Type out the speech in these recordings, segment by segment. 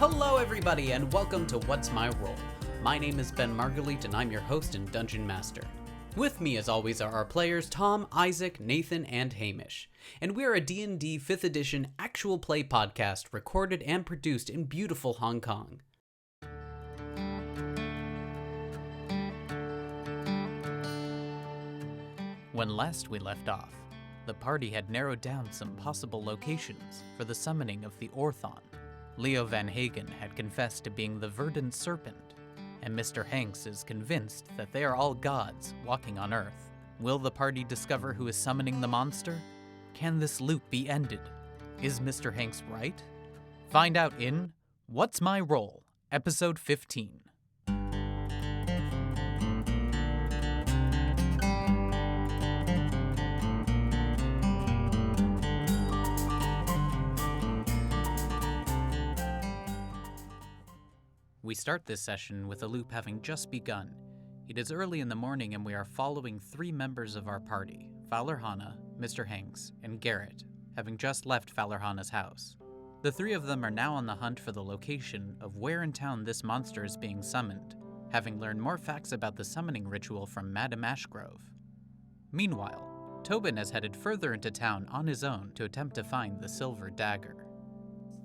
Hello everybody and welcome to What's My Role? My name is Ben Marguerite and I'm your host and Dungeon Master. With me as always are our players Tom, Isaac, Nathan, and Hamish. And we are a D&D 5th edition actual play podcast recorded and produced in beautiful Hong Kong. When last we left off, the party had narrowed down some possible locations for the summoning of the Orthon. Leo Van Hagen had confessed to being the Verdant Serpent, and Mr. Hanks is convinced that they are all gods walking on Earth. Will the party discover who is summoning the monster? Can this loop be ended? Is Mr. Hanks right? Find out in What's My Role, Episode 15. We start this session with the loop having just begun. It is early in the morning and we are following 3 members of our party, Fowler Hanna, Mr. Hanks, and Garrett, having just left Fowler Hanna's house. The 3 of them are now on the hunt for the location of where in town this monster is being summoned, having learned more facts about the summoning ritual from Madame Ashgrove. Meanwhile, Tobin has headed further into town on his own to attempt to find the silver dagger.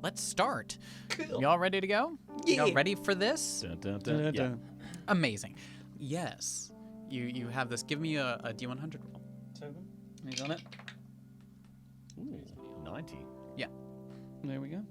Let's start. Cool. Y'all ready to go? Yeah. Y'all ready for this? Dun, dun, dun, dun. Yeah. Amazing. Yes. You have this. Give me a D100 roll. Tobin, he's on it. Ooh, 90. Yeah. There we go.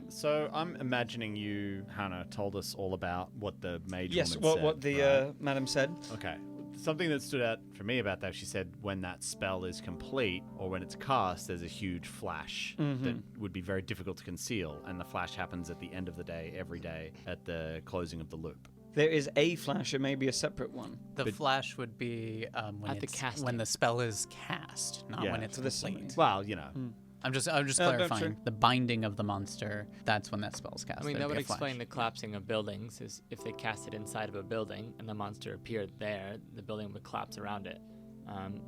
So I'm imagining you, Hannah, told us all about what the mage Yes, woman said. what the right? madam said. Okay. Something that stood out for me about that, she said when that spell is complete or when it's cast, there's a huge flash that would be very difficult to conceal, and the flash happens at the end of the day, every day, at the closing of the loop. There is a flash, it may be a separate one. The flash would be when the spell is cast, not when it's complete. Well, you know. I'm just clarifying. The binding of the monster, that's when that spell's cast. I mean, that would explain flash. the collapsing of buildings. Is if they cast it inside of a building and the monster appeared there, the building would collapse around it.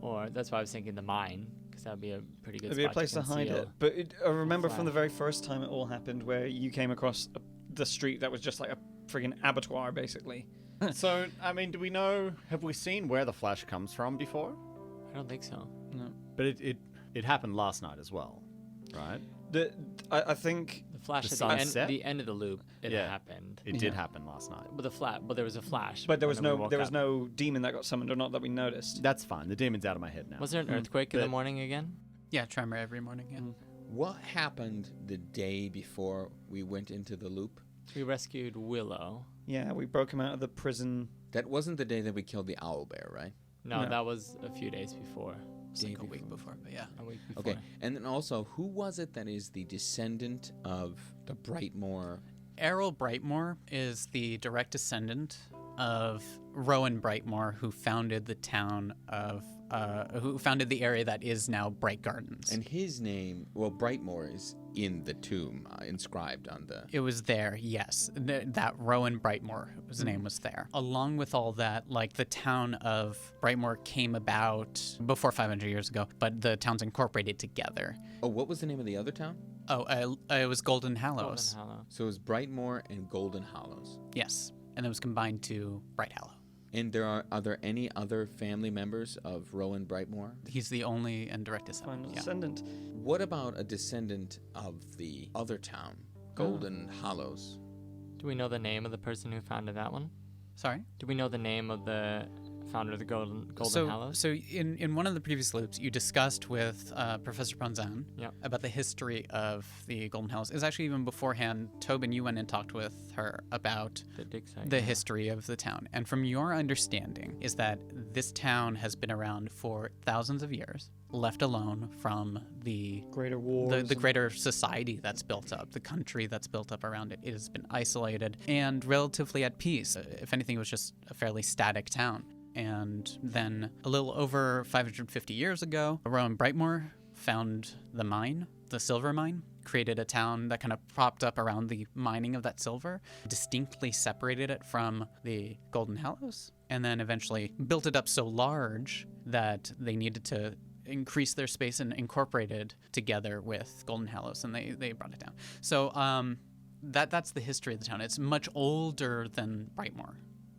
Or that's why I was thinking the mine, because that would be a pretty good It'd be a place to hide it. But I remember from the very first time it all happened where you came across the street that was just like a friggin' abattoir, basically. So, I mean, do we know, have we seen where the flash comes from before? I don't think so. No. But it happened last night as well, right? I think The flash The at the end of the loop, it Yeah. happened. It did happen last night. But there was a flash. but there was when we woke up. no demon that got summoned, or not that we noticed. That's fine. The demon's out of my head now. Was there an earthquake in the morning again? Yeah, tremor every morning. Yeah. What happened the day before we went into the loop? We rescued Willow. Yeah, we broke him out of the prison. That wasn't the day that we killed the owlbear, right? No, that was a few days before. It's like a week before, but yeah. A week before. Okay, and then also, who was it that is the descendant of the Brightmoor? Errol Brightmoor is the direct descendant of Rowan Brightmoor, who founded the town of, who founded the area that is now Bright Gardens. And his name, well, Brightmoor is in the tomb, inscribed on the... It was there, yes. That Rowan Brightmoor, his name was there. Along with all that, like the town of Brightmoor came about before 500 years ago, but the towns incorporated together. Oh, what was the name of the other town? Oh, it was Golden Hallows. Golden Hollow. So it was Brightmoor and Golden Hollows. Yes, and it was combined to Brighthallow. And are there any other family members of Rowan Brightmoor? He's the only and direct descendant. Final Yeah. descendant. What about a descendant of the other town, Golden Hollows? Do we know the name of the person who founded that one? Sorry? Do we know the name of the founder of the Golden Hallows? So in one of the previous loops, you discussed with Professor Ponzan about the history of the Golden Hallows. It was actually even beforehand, Tobin, you went and talked with her about the history of the town. And from your understanding is that this town has been around for thousands of years, left alone from the Greater wars. the greater society that's built up, the country that's built up around it. It has been isolated and relatively at peace. If anything, it was just a fairly static town. And then a little over 550 years ago, Rowan Brightmoor found the mine, the silver mine, created a town that kind of propped up around the mining of that silver, distinctly separated it from the Golden Hallows, and then eventually built it up so large that they needed to increase their space and incorporate it together with Golden Hallows, and they brought it down. So that's the history of the town. It's much older than Brightmoor.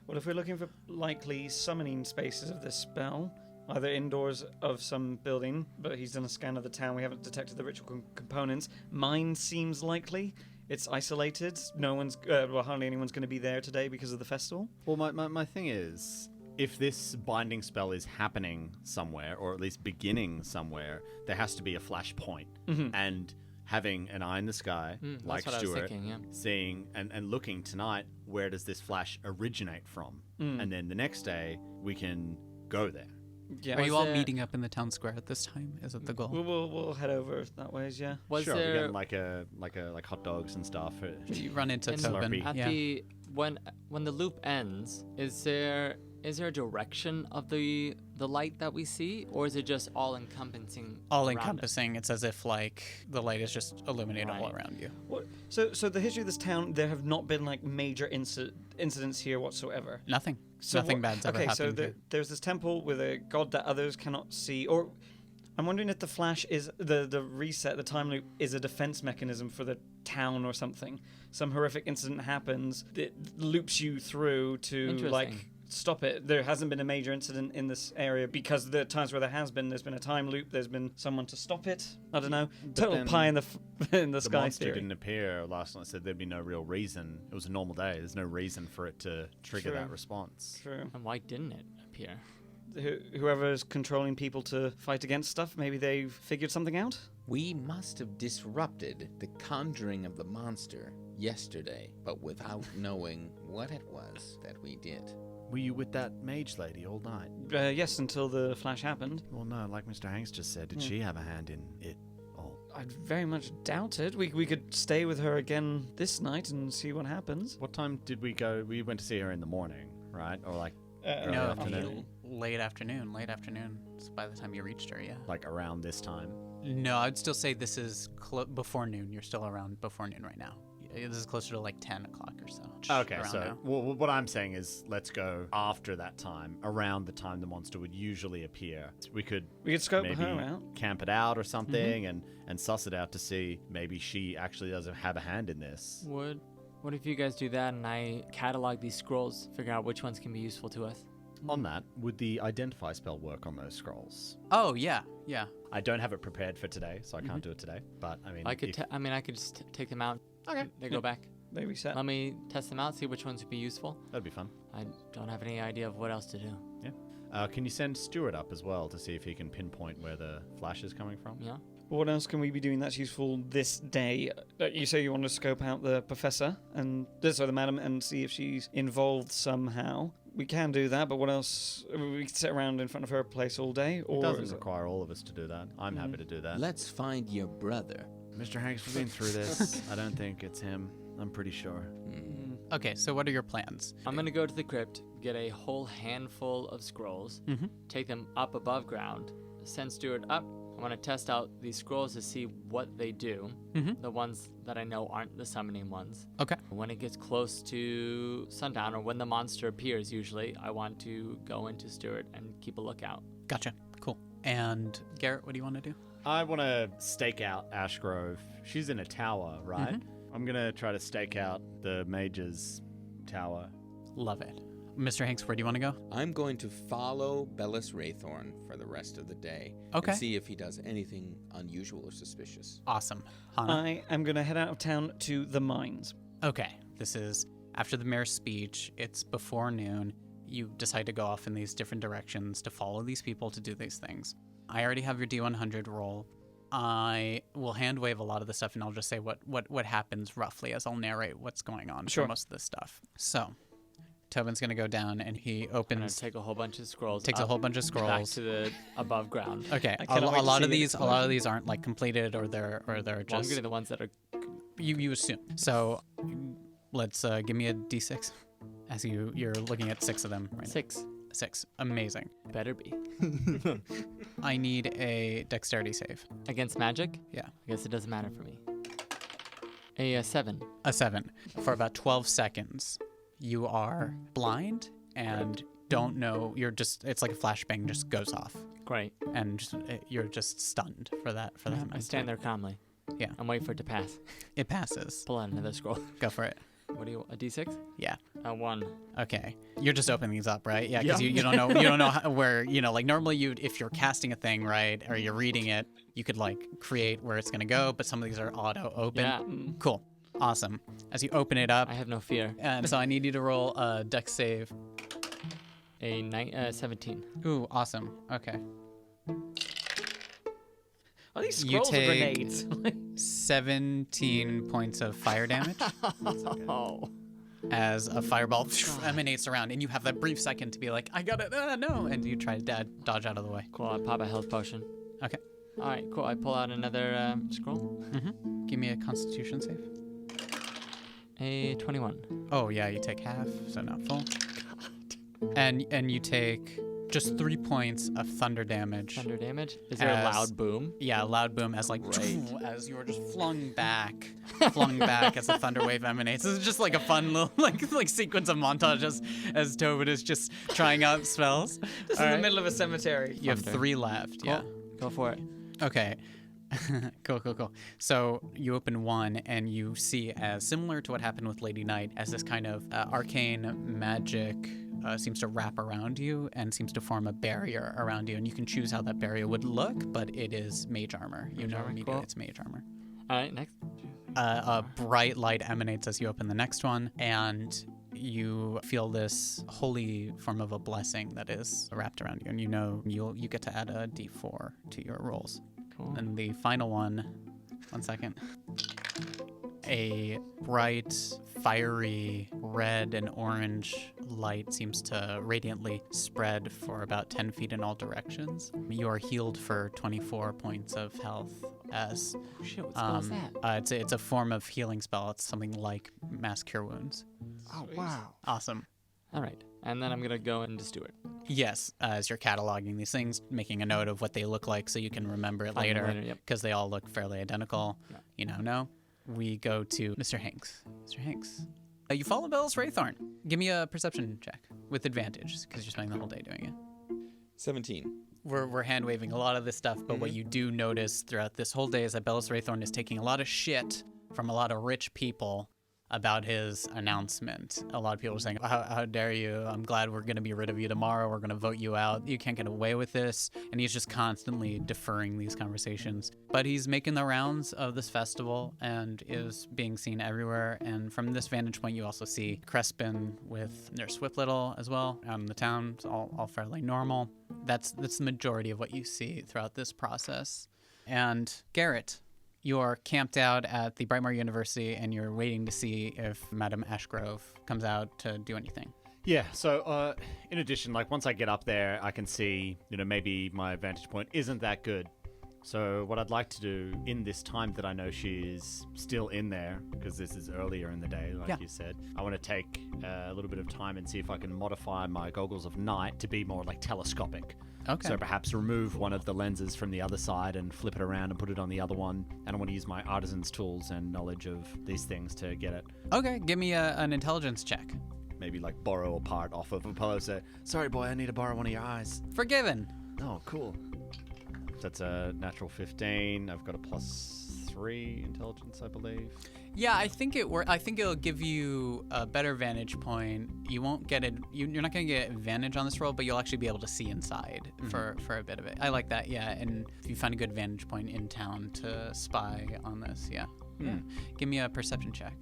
Well, if we're looking for likely summoning spaces of this spell, either indoors of some building, but he's done a scan of the town, we haven't detected the ritual components. Mine seems likely. It's isolated. No one's, hardly anyone's going to be there today because of the festival. Well, my thing is, if this binding spell is happening somewhere, or at least beginning somewhere, there has to be a flash point. And having an eye in the sky, like that's what I was Stuart, thinking, yeah. seeing and looking tonight, where does this flash originate from? And then the next day, we can go there. Yeah. Are you all there- meeting up in the town square at this time? Is it the goal? We'll head over that ways, yeah. Was sure, we there get like hot dogs and stuff. You run into And Tobin. Slurpee. at Yeah. the when the loop ends, is there a direction of the light that we see, or is it just all encompassing? All encompassing. It's as if like the light is just illuminated all Right. around you. So the history of this town, there have not been like major incidents here whatsoever. Nothing. So Nothing what- bad's ever okay, happened. so here. there's this temple with a god that others cannot see, or I'm wondering if the flash is the reset, the time loop is a defense mechanism for the town or something. Some horrific incident happens, it loops you through to like Interesting. stop it. There hasn't been a major incident in this area because the times where there has been, there's been a time loop. There's been someone to stop it. I don't know. Total then pie in the in the The sky monster theory. didn't appear last night. Said there'd be no real reason. It was a normal day. There's no reason for it to trigger True. that response. True. And why didn't it appear? Whoever's controlling people to fight against stuff, maybe they've figured something out. We must have disrupted the conjuring of the monster yesterday, but without knowing what it was that we did. Were you with that mage lady all night? Yes, until the flash happened. Well, no. Like Mr. Hanks just said, did Yeah. she have a hand in it all? I very much doubt it. We could stay with her again this night and see what happens. What time did we go? We went to see her in the morning, right? Or like early No, afternoon? late afternoon. Late afternoon. So by the time you reached her, yeah. Like around this time. No, I'd still say this is before noon. You're still around before noon right now. This is closer to like 10 o'clock or so. Okay, around so now. well, what I'm saying is let's go after that time, around the time the monster would usually appear. We could scope maybe her out. camp it out or something and suss it out to see maybe she actually doesn't have a hand in this. What if you guys do that and I catalog these scrolls, figure out which ones can be useful to us? On that, would the identify spell work on those scrolls? Oh, yeah. Yeah. I don't have it prepared for today, so I can't do it today. But I mean, I could if- I could just take them out. Okay. They go back. They reset. Let me test them out, see which ones would be useful. that'd be fun. I don't have any idea of what else to do. Can you send Stuart up as well to see if he can pinpoint where the flash is coming from? Yeah. What else can we be doing that's useful this day? You say you want to scope out the professor and the madam and see if she's involved somehow. We can do that, but what else? We can sit around in front of her place all day, It or doesn't require all of us to do that. I'm happy to do that. Let's find your brother. Mr. Hanks, we've been through this. I don't think it's him. I'm pretty sure. Okay, so what are your plans? I'm gonna go to the crypt, get a whole handful of scrolls, take them up above ground, send Stuart up. I want to test out these scrolls to see what they do. The ones that I know aren't the summoning ones. Okay. When it gets close to sundown, or when the monster appears, usually, I want to go into Stuart and keep a lookout. Gotcha. Cool. And Garrett, what do you want to do? I want to stake out Ashgrove. She's in a tower, right? I'm going to try to stake out the mage's tower. Love it. Mr. Hanks, where do you want to go? I'm going to follow Bellis Raythorn for the rest of the day. Okay. And see if he does anything unusual or suspicious. Awesome. Hana? I am going to head out of town to the mines. Okay. This is after the mayor's speech. It's before noon. You decide to go off in these different directions to follow these people to do these things. I already have your D100 roll. I will hand wave a lot of the stuff, and I'll just say what happens roughly as I'll narrate what's going on Sure. for most of this stuff. So, Tobin's going to go down, and he I'm gonna opens... take a whole bunch of scrolls. Takes a up, whole bunch of back scrolls. to the above ground. Okay, I a cannot wait to lot of see the these, a lot of these aren't like completed, or they're Well, I'm just getting the ones that are. you assume. So, let's give me a d6, as you're looking at 6 of them right now. 6. 6, amazing. Better be. I need a dexterity save. Against magic? Yeah, I guess it doesn't matter for me. A 7. a 7. For about 12 seconds, you are blind and don't know. It's like a flashbang just goes off, Great. and you're just stunned for that. I stand there calmly. Yeah. I'm waiting for it to pass. It passes. Pull out another scroll. Go for it. What do you? A D6? Yeah. A 1. Okay. You're just opening these up, right? Yeah, because Yeah. you don't know where, like normally if you're casting a thing, right, or you're reading it, you could like create where it's going to go, but some of these are auto open. Yeah. Cool. Awesome. As you open it up, I have no fear. and so I need you to roll a dex save. A 17. Ooh, awesome. Okay. Are these You scrolls or take- grenades? 17 points of fire damage Oh. as a fireball emanates around, and you have that brief second to be like, I got it, no, and you try to dodge out of the way. Cool. I pop a health potion. Okay. All right. Cool. I pull out another scroll. Give me a constitution save. A 21. Oh, yeah, you take half, so not full. And you take just 3 points of thunder damage. Thunder damage. Is there a As- loud boom? Yeah, a loud boom as like Right. as you are just flung back as the thunder wave emanates. This is just like a fun little like sequence of montage as Tobin is just trying out spells. Just All in the right. middle of a cemetery. You have Thunder. 3 left. Cool. Yeah. Go for it. Okay. Cool. So you open one and you see, as similar to what happened with Lady Knight, as this kind of arcane magic seems to wrap around you and seems to form a barrier around you. And you can choose how that barrier would look, but it is mage armor. You Mage know armor, immediately cool. it's mage armor. All right. Next. A bright light emanates as you open the next one, and you feel this holy form of a blessing that is wrapped around you. And you get to add a d4 to your rolls. Cool. And the final one second. A bright, fiery red and orange light seems to radiantly spread for about 10 feet in all directions. You are healed for 24 points of health as Oh, shit. What spell is that? it's a form of healing spell. It's something like Mass Cure Wounds. Oh wow. Awesome. All right. And then I'm gonna go into Stewart. Yes, as you're cataloging these things, making a note of what they look like so you can remember it Find them later, later, yep. because they all look fairly identical. Yeah. We go to Mr. Hanks. Mr. Hanks, you follow Bellis Wraithorn. Give me a perception check with advantage, because you're spending the whole day doing it. 17. We're hand waving a lot of this stuff, but what you do notice throughout this whole day is that Bellis Wraithorn is taking a lot of shit from a lot of rich people about his announcement. A lot of people are saying, how dare you? I'm glad we're going to be rid of you tomorrow. We're going to vote you out. You can't get away with this. And he's just constantly deferring these conversations. But he's making the rounds of this festival and is being seen everywhere. And from this vantage point, you also see Crespin with their Swift-Little as well out in the town. It's all fairly normal. That's the majority of what you see throughout this process. And Garrett, you're camped out at the Brightmoor University and you're waiting to see if Madame Ashgrove comes out to do anything. Yeah, so in addition, like once I get up there, I can see, maybe my vantage point isn't that good. So what I'd like to do in this time that I know she's still in there, because this is earlier in the day, like you said, I want to take a little bit of time and see if I can modify my goggles of night to be more like telescopic. Okay. So perhaps remove one of the lenses from the other side and flip it around and put it on the other one. And I want to use my artisan's tools and knowledge of these things to get it. Okay, give me an intelligence check. Maybe like borrow a part off of Apollo. Say, sorry, boy, I need to borrow one of your eyes. Forgiven. Oh, cool. That's a natural 15. I've got a +3 intelligence, I believe. Yeah, I think it'll give you a better vantage point. You won't get it. You're not going to get advantage on this roll, but you'll actually be able to see inside for a bit of it. I like that. Yeah, and if you find a good vantage point in town to spy on this, yeah. Give me a perception check.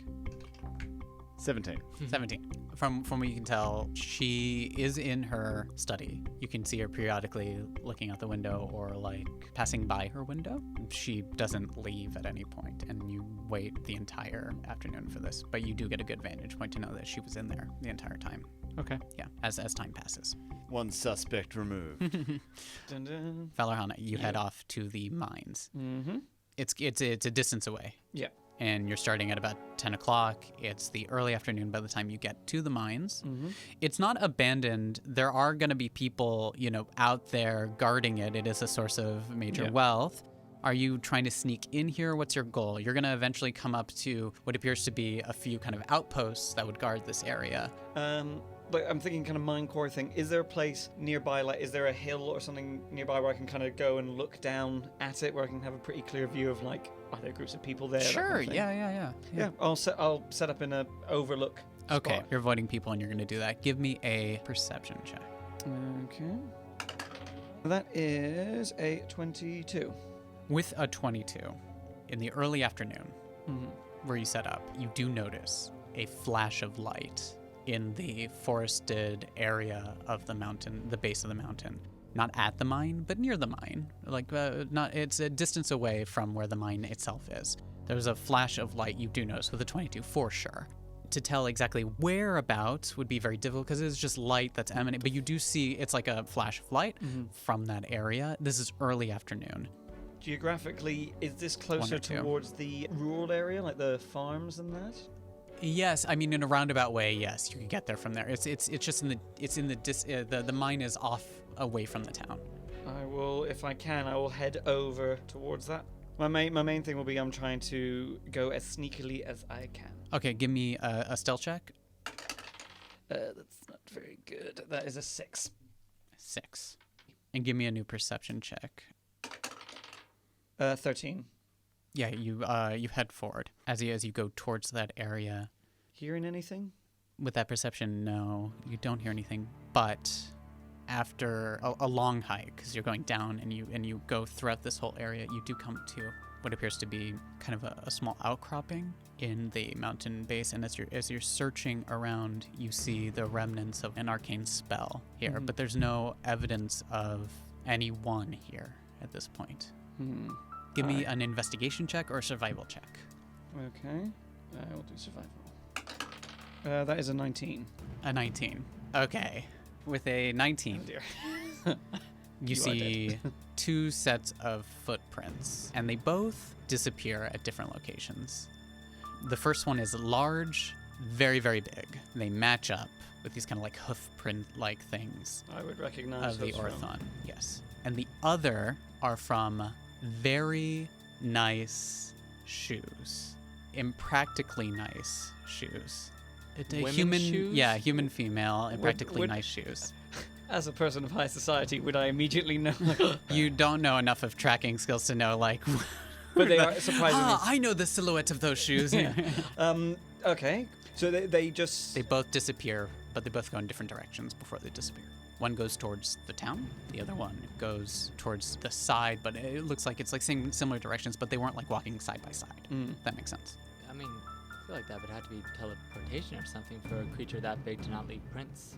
17. 17. From what you can tell, she is in her study. You can see her periodically looking out the window or like passing by her window. She doesn't leave at any point, and you wait the entire afternoon for this. But you do get a good vantage point to know that she was in there the entire time. Okay. Yeah, as time passes. One suspect removed. Dun, dun. Valarhana, you head off to the mines. Mm-hmm. It's a distance away. Yeah. And you're starting at about 10 o'clock. It's the early afternoon by the time you get to the mines. Mm-hmm. It's not abandoned. There are going to be people, out there guarding it. It is a source of major wealth. Are you trying to sneak in here? What's your goal? You're going to eventually come up to what appears to be a few kind of outposts that would guard this area. like, I'm thinking kind of mind core thing. Is there a place nearby, like, is there a hill or something nearby where I can kind of go and look down at it, where I can have a pretty clear view of, like, are there groups of people there? that Sure, kind of thing? yeah. I'll set up in a overlook Okay, spot. you're avoiding people and you're going to do that. Give me a perception check. Okay. That is a 22. With a 22, in the early afternoon, where you set up, you do notice a flash of light in the forested area of the mountain, the base of the mountain. Not at the mine, but near the mine. Like, it's a distance away from where the mine itself is. There's a flash of light you do notice with a 22, for sure. To tell exactly whereabouts would be very difficult because it's just light that's emanating, but you do see it's like a flash of light from that area. This is early afternoon. Geographically, is this closer 1 or 2. towards the rural area, like the farms and that? Yes, I mean in a roundabout way. Yes, you can get there from there. It's just the mine is off away from the town. I will, if I can, I will head over towards that. My main thing will be I'm trying to go as sneakily as I can. Okay, give me a stealth check. That's not very good. That is a 6. 6, and give me a new perception check. 13. Yeah, you head forward as you go towards that area. Hearing anything? With that perception, no, you don't hear anything. But after a long hike, because you're going down and you go throughout this whole area, you do come to what appears to be kind of a small outcropping in the mountain base. And as you're searching around, you see the remnants of an arcane spell here, but there's no evidence of anyone here at this point. Give me an investigation check or a survival check. Okay. I will do survival. That is a 19. A 19. Okay. With a 19, dear. you You are see 2 sets of footprints, and they both disappear at different locations. The first one is large, very, very big. They match up with these kind of like hoof print-like things I would recognize of the those from- Orthon. Yes. And the other are from very nice shoes. Impractically nice shoes. Women's Human, shoes? Yeah, human female, and practically would- nice shoes. As a person of high society, would I immediately know? You don't know enough of tracking skills to know, like, But they are surprisingly. I know the silhouette of those shoes. Okay. So they just. They both disappear, but they both go in different directions before they disappear. One goes towards the town, the other one goes towards the side, but it looks like it's like similar directions, but they weren't like walking side by side. That makes sense. I mean, I feel like that would have to be teleportation or something for a creature that big to not leave prints.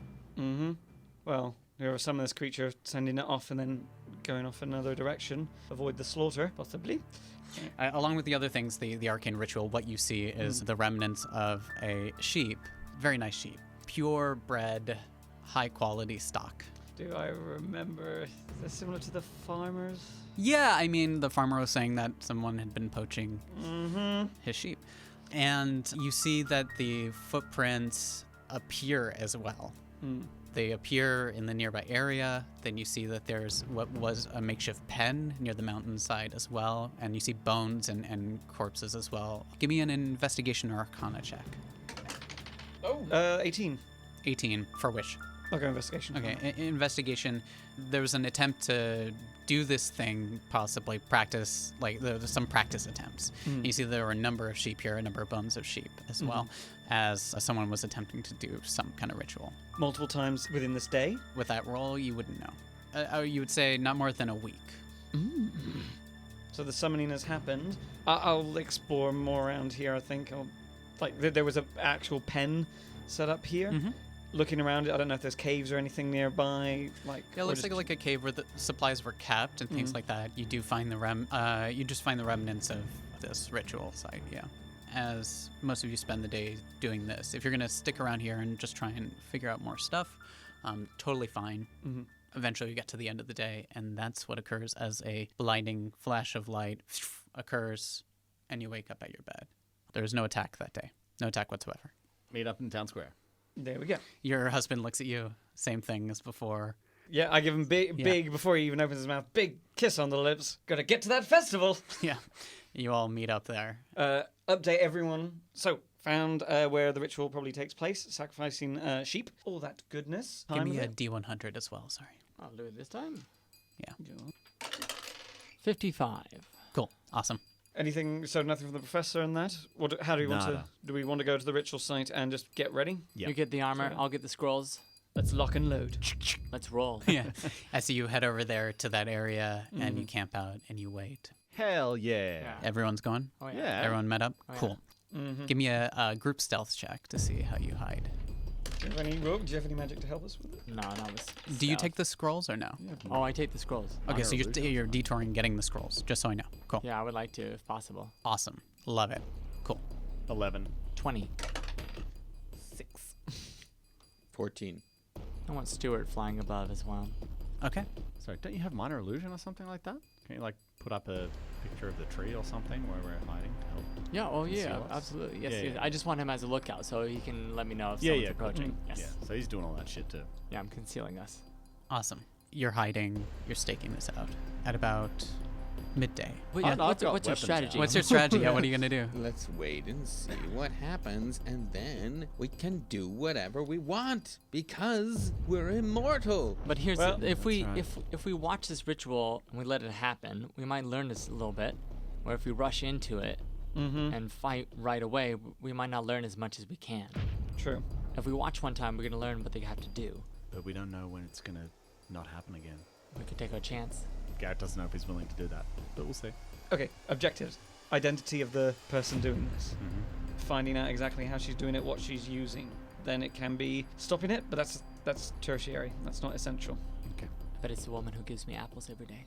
Well, there was some of this creature sending it off and then going off another direction. Avoid the slaughter, possibly. Along with the other things, the arcane ritual, what you see is the remnants of a sheep, very nice sheep, purebred, high quality stock. Do I remember? Is this similar to the farmers? Yeah, I mean, the farmer was saying that someone had been poaching his sheep. And you see that the footprints appear as well. They appear in the nearby area. Then you see that there's what was a makeshift pen near the mountainside as well. And you see bones and corpses as well. Give me an investigation or arcana check. 18. 18 for which? I'll go investigation. Okay, investigation. There was an attempt to do this thing, possibly practice, like there's some practice attempts. You see there were a number of sheep here, a number of bones of sheep as well, as someone was attempting to do some kind of ritual. Multiple times within this day? With that roll, you wouldn't know. You would say not more than a week. So the summoning has happened. I'll explore more around here, I think. There was an actual pen set up here. Looking around it, I don't know if there's caves or anything nearby. Yeah, it looks like a cave where the supplies were kept and things like that. You do find you just find the remnants of this ritual site, yeah. As most of you spend the day doing this. If you're gonna stick around here and just try and figure out more stuff, totally fine. Eventually you get to the end of the day, and that's what occurs as a blinding flash of light occurs, and you wake up at your bed. There's no attack that day. No attack whatsoever. Meet up in town square. There we go. Your husband looks at you, same thing as before. Yeah, I give him big, before he even opens his mouth, big kiss on the lips. Gotta get to that festival. Yeah, you all meet up there. update everyone. So, found where the ritual probably takes place, sacrificing sheep. All that goodness. Give Time me of a it. D100 as well, sorry. I'll do it this time. Yeah. 55. Cool. Awesome. Anything, so nothing from the professor and that? How do we want to, Nada. do we want to go to the ritual site and just get ready? Yeah. You get the armor, I'll get the scrolls. Let's lock and load. Let's roll. Yeah. I see you head over there to that area and you camp out and you wait. Hell yeah. Yeah. Everyone's going? Oh, Yeah. Everyone met up? Oh, yeah. Cool. Give me a group stealth check to see how you hide. Do you have any magic to help us with it? No, not with Do you stealth. take the scrolls or no? Oh, I take the scrolls. Okay, so Illusion. you're detouring getting the scrolls, just so I know. Cool. Yeah, I would like to if possible. Awesome. Love it. Cool. 11. 20. 14. I want Stuart flying above as well. Okay. Sorry, don't you have minor illusion or something like that? Can you like put up a picture of the tree or something where we're hiding to help? Yeah, oh yeah, Conceal us? absolutely. Yes, Yeah, yes. yeah. I just want him as a lookout so he can let me know if Yeah, someone's yeah, cool. approaching. Yes. Yeah, so he's doing all that shit too. Yeah, I'm concealing us. Awesome. You're hiding. You're staking this out at about midday. Wait, I've what's got your weapons strategy? out. What's your strategy? Yeah, what are you going to do? Let's wait and see what happens, and then we can do whatever we want because we're immortal. But here's Well, if we right. if we watch this ritual and we let it happen, we might learn this a little bit. Or if we rush into it and fight right away, we might not learn as much as we can. True. If we watch one time, we're gonna learn what they have to do. But we don't know when it's gonna not happen again. We could take our chance. Garrett doesn't know if he's willing to do that, but we'll see. Okay, objectives. Identity of the person doing this. Finding out exactly how she's doing it, what she's using. Then it can be stopping it, but that's tertiary. That's not essential. Okay. But it's the woman who gives me apples every day.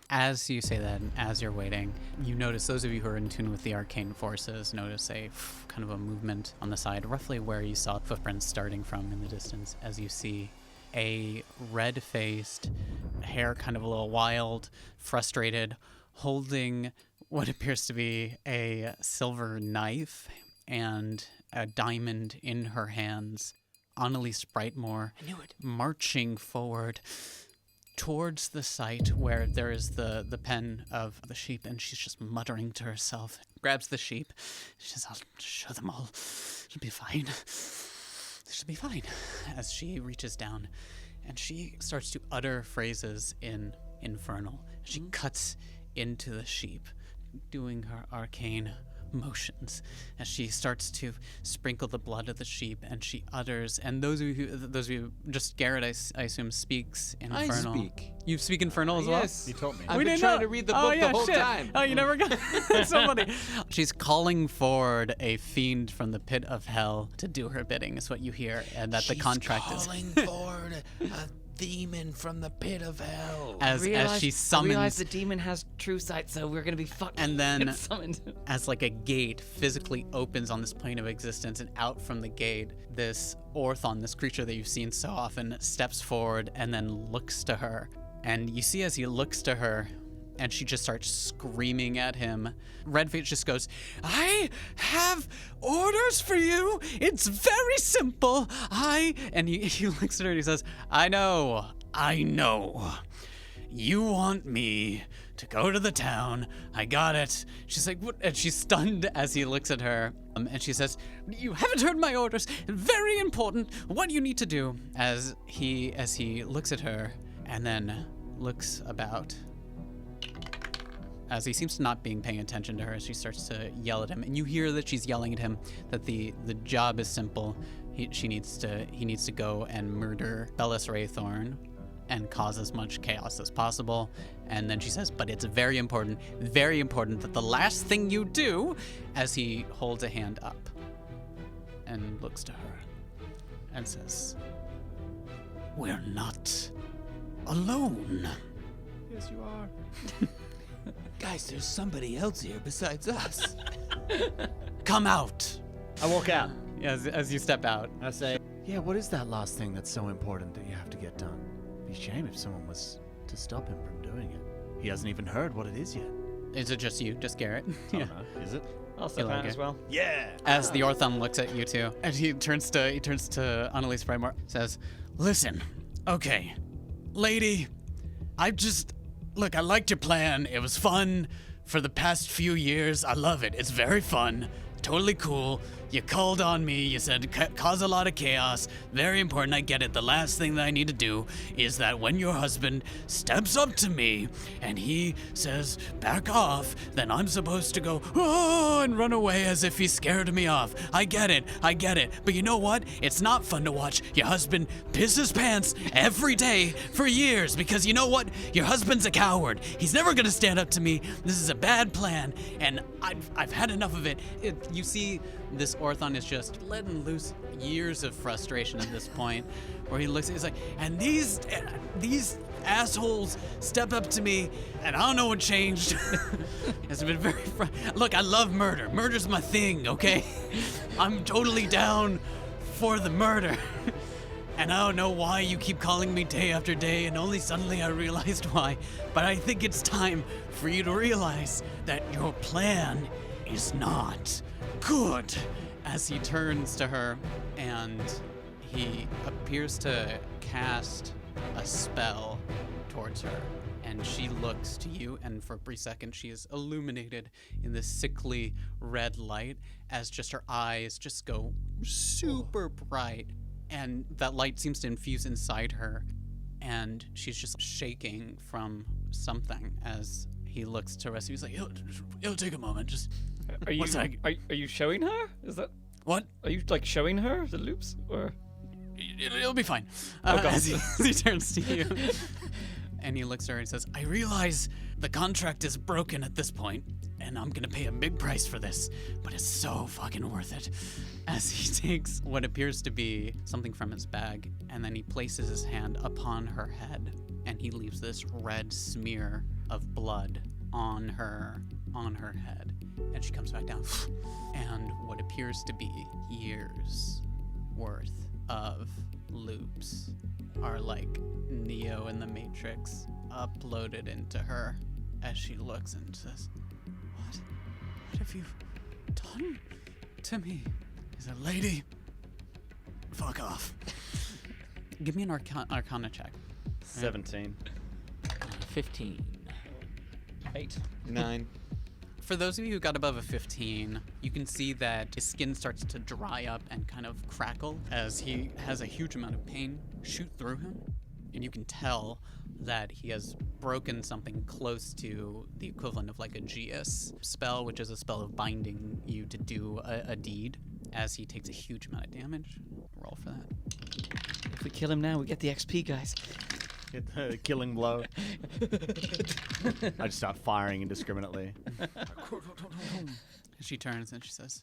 As you say that, and as you're waiting, you notice, those of you who are in tune with the arcane forces, notice a kind of a movement on the side, roughly where you saw footprints starting from in the distance, as you see a red-faced, hair kind of a little wild, frustrated, holding what appears to be a silver knife and a diamond in her hands. Annalise Brightmore I knew it. marching forward towards the site where there is the pen of the sheep, and she's just muttering to herself, grabs the sheep. She says, I'll show them all. It'll be fine. This will be fine. As she reaches down and she starts to utter phrases in Infernal. She cuts into the sheep, doing her arcane motions as she starts to sprinkle the blood of the sheep, and she utters, and those of you just Garrett, I assume, speaks Infernal. I speak. You speak Infernal as well? Yes. You told me. I've We been didn't trying know. to read the Oh, book yeah, the whole shit. time. Oh, you never got That's so funny. She's calling forward a fiend from the pit of hell to do her bidding, is what you hear, and that the contract is calling forward a demon from the pit of hell. as she summons, the demon has true sight, so we're gonna be fucked. and then summoned. as like a gate physically opens on this plane of existence, and out from the gate, this Orthon, this creature that you've seen so often, steps forward and then looks to her. And you see as he looks to her, and she just starts screaming at him, Redface just goes, I have orders for you. It's very simple. And he looks at her and he says, I know. You want me to go to the town. I got it. She's like, what? And she's stunned as he looks at her. And she says, you haven't heard my orders. Very important. What you need to do. As he looks at her and then looks about, as he seems to not being paying attention to her, as she starts to yell at him, and you hear that she's yelling at him that the job is simple. He needs to go and murder Bellis Raythorn and cause as much chaos as possible. And then she says, but it's very important that the last thing you do, as he holds a hand up and looks to her and says, we're not alone. Yes, you are. Guys, there's somebody else here besides us. Come out. I walk out. As you step out. I say, yeah, what is that last thing that's so important that you have to get done? It'd be a shame if someone was to stop him from doing it. He hasn't even heard what it is yet. Is it just you? Just Garrett? I don't know. Is it? I'll step like out it. as well. Yeah. As the Orthon looks at you two, and he turns to Annalise Brightmore, says, listen, okay, lady, I liked your plan. It was fun. for the past few years. I love it. It's very fun. Totally cool. You called on me. You said cause a lot of chaos. Very important. I get it. The last thing that I need to do is that when your husband steps up to me and he says back off, then I'm supposed to go oh and run away as if he scared me off. I get it. But you know what? It's not fun to watch your husband piss his pants every day for years, because you know what? Your husband's a coward. He's never gonna stand up to me. This is a bad plan, and I've had enough of it. You see, this Orthon is just letting loose years of frustration at this point, where he looks, he's like, and these assholes step up to me, and I don't know what changed. It's been very look, I love murder. Murder's my thing, okay? I'm totally down for the murder. And I don't know why you keep calling me day after day, and only suddenly I realized why. But I think it's time for you to realize that your plan is not good. As he turns to her, and he appears to cast a spell towards her. And she looks to you, and for a brief second, she is illuminated in this sickly red light as just her eyes just go super bright. And that light seems to infuse inside her, and she's just shaking from something as he looks to us. He's like, it'll take a moment. Just Are you showing her? Is that what? Are you like showing her the loops, or? It'll be fine. Oh, God. as he turns to you. And he looks at her and says, I realize the contract is broken at this point, and I'm gonna pay a big price for this, but it's so fucking worth it. as he takes what appears to be something from his bag, and then he places his hand upon her head, and he leaves this red smear of blood on her head. And she comes back down, and what appears to be years worth of loops are like Neo in the Matrix uploaded into her as she looks and says, What have you done to me? Is it lady? Fuck off. Give me an Arcana check. 17. 15. 8. 9. For those of you who got above a 15, you can see that his skin starts to dry up and kind of crackle as he has a huge amount of pain shoot through him. And you can tell that he has broken something close to the equivalent of like a Geas spell, which is a spell of binding you to do a deed, as he takes a huge amount of damage. Roll for that. If we kill him now, we get the XP, guys. Get the killing blow. I just start firing indiscriminately. She turns and she says,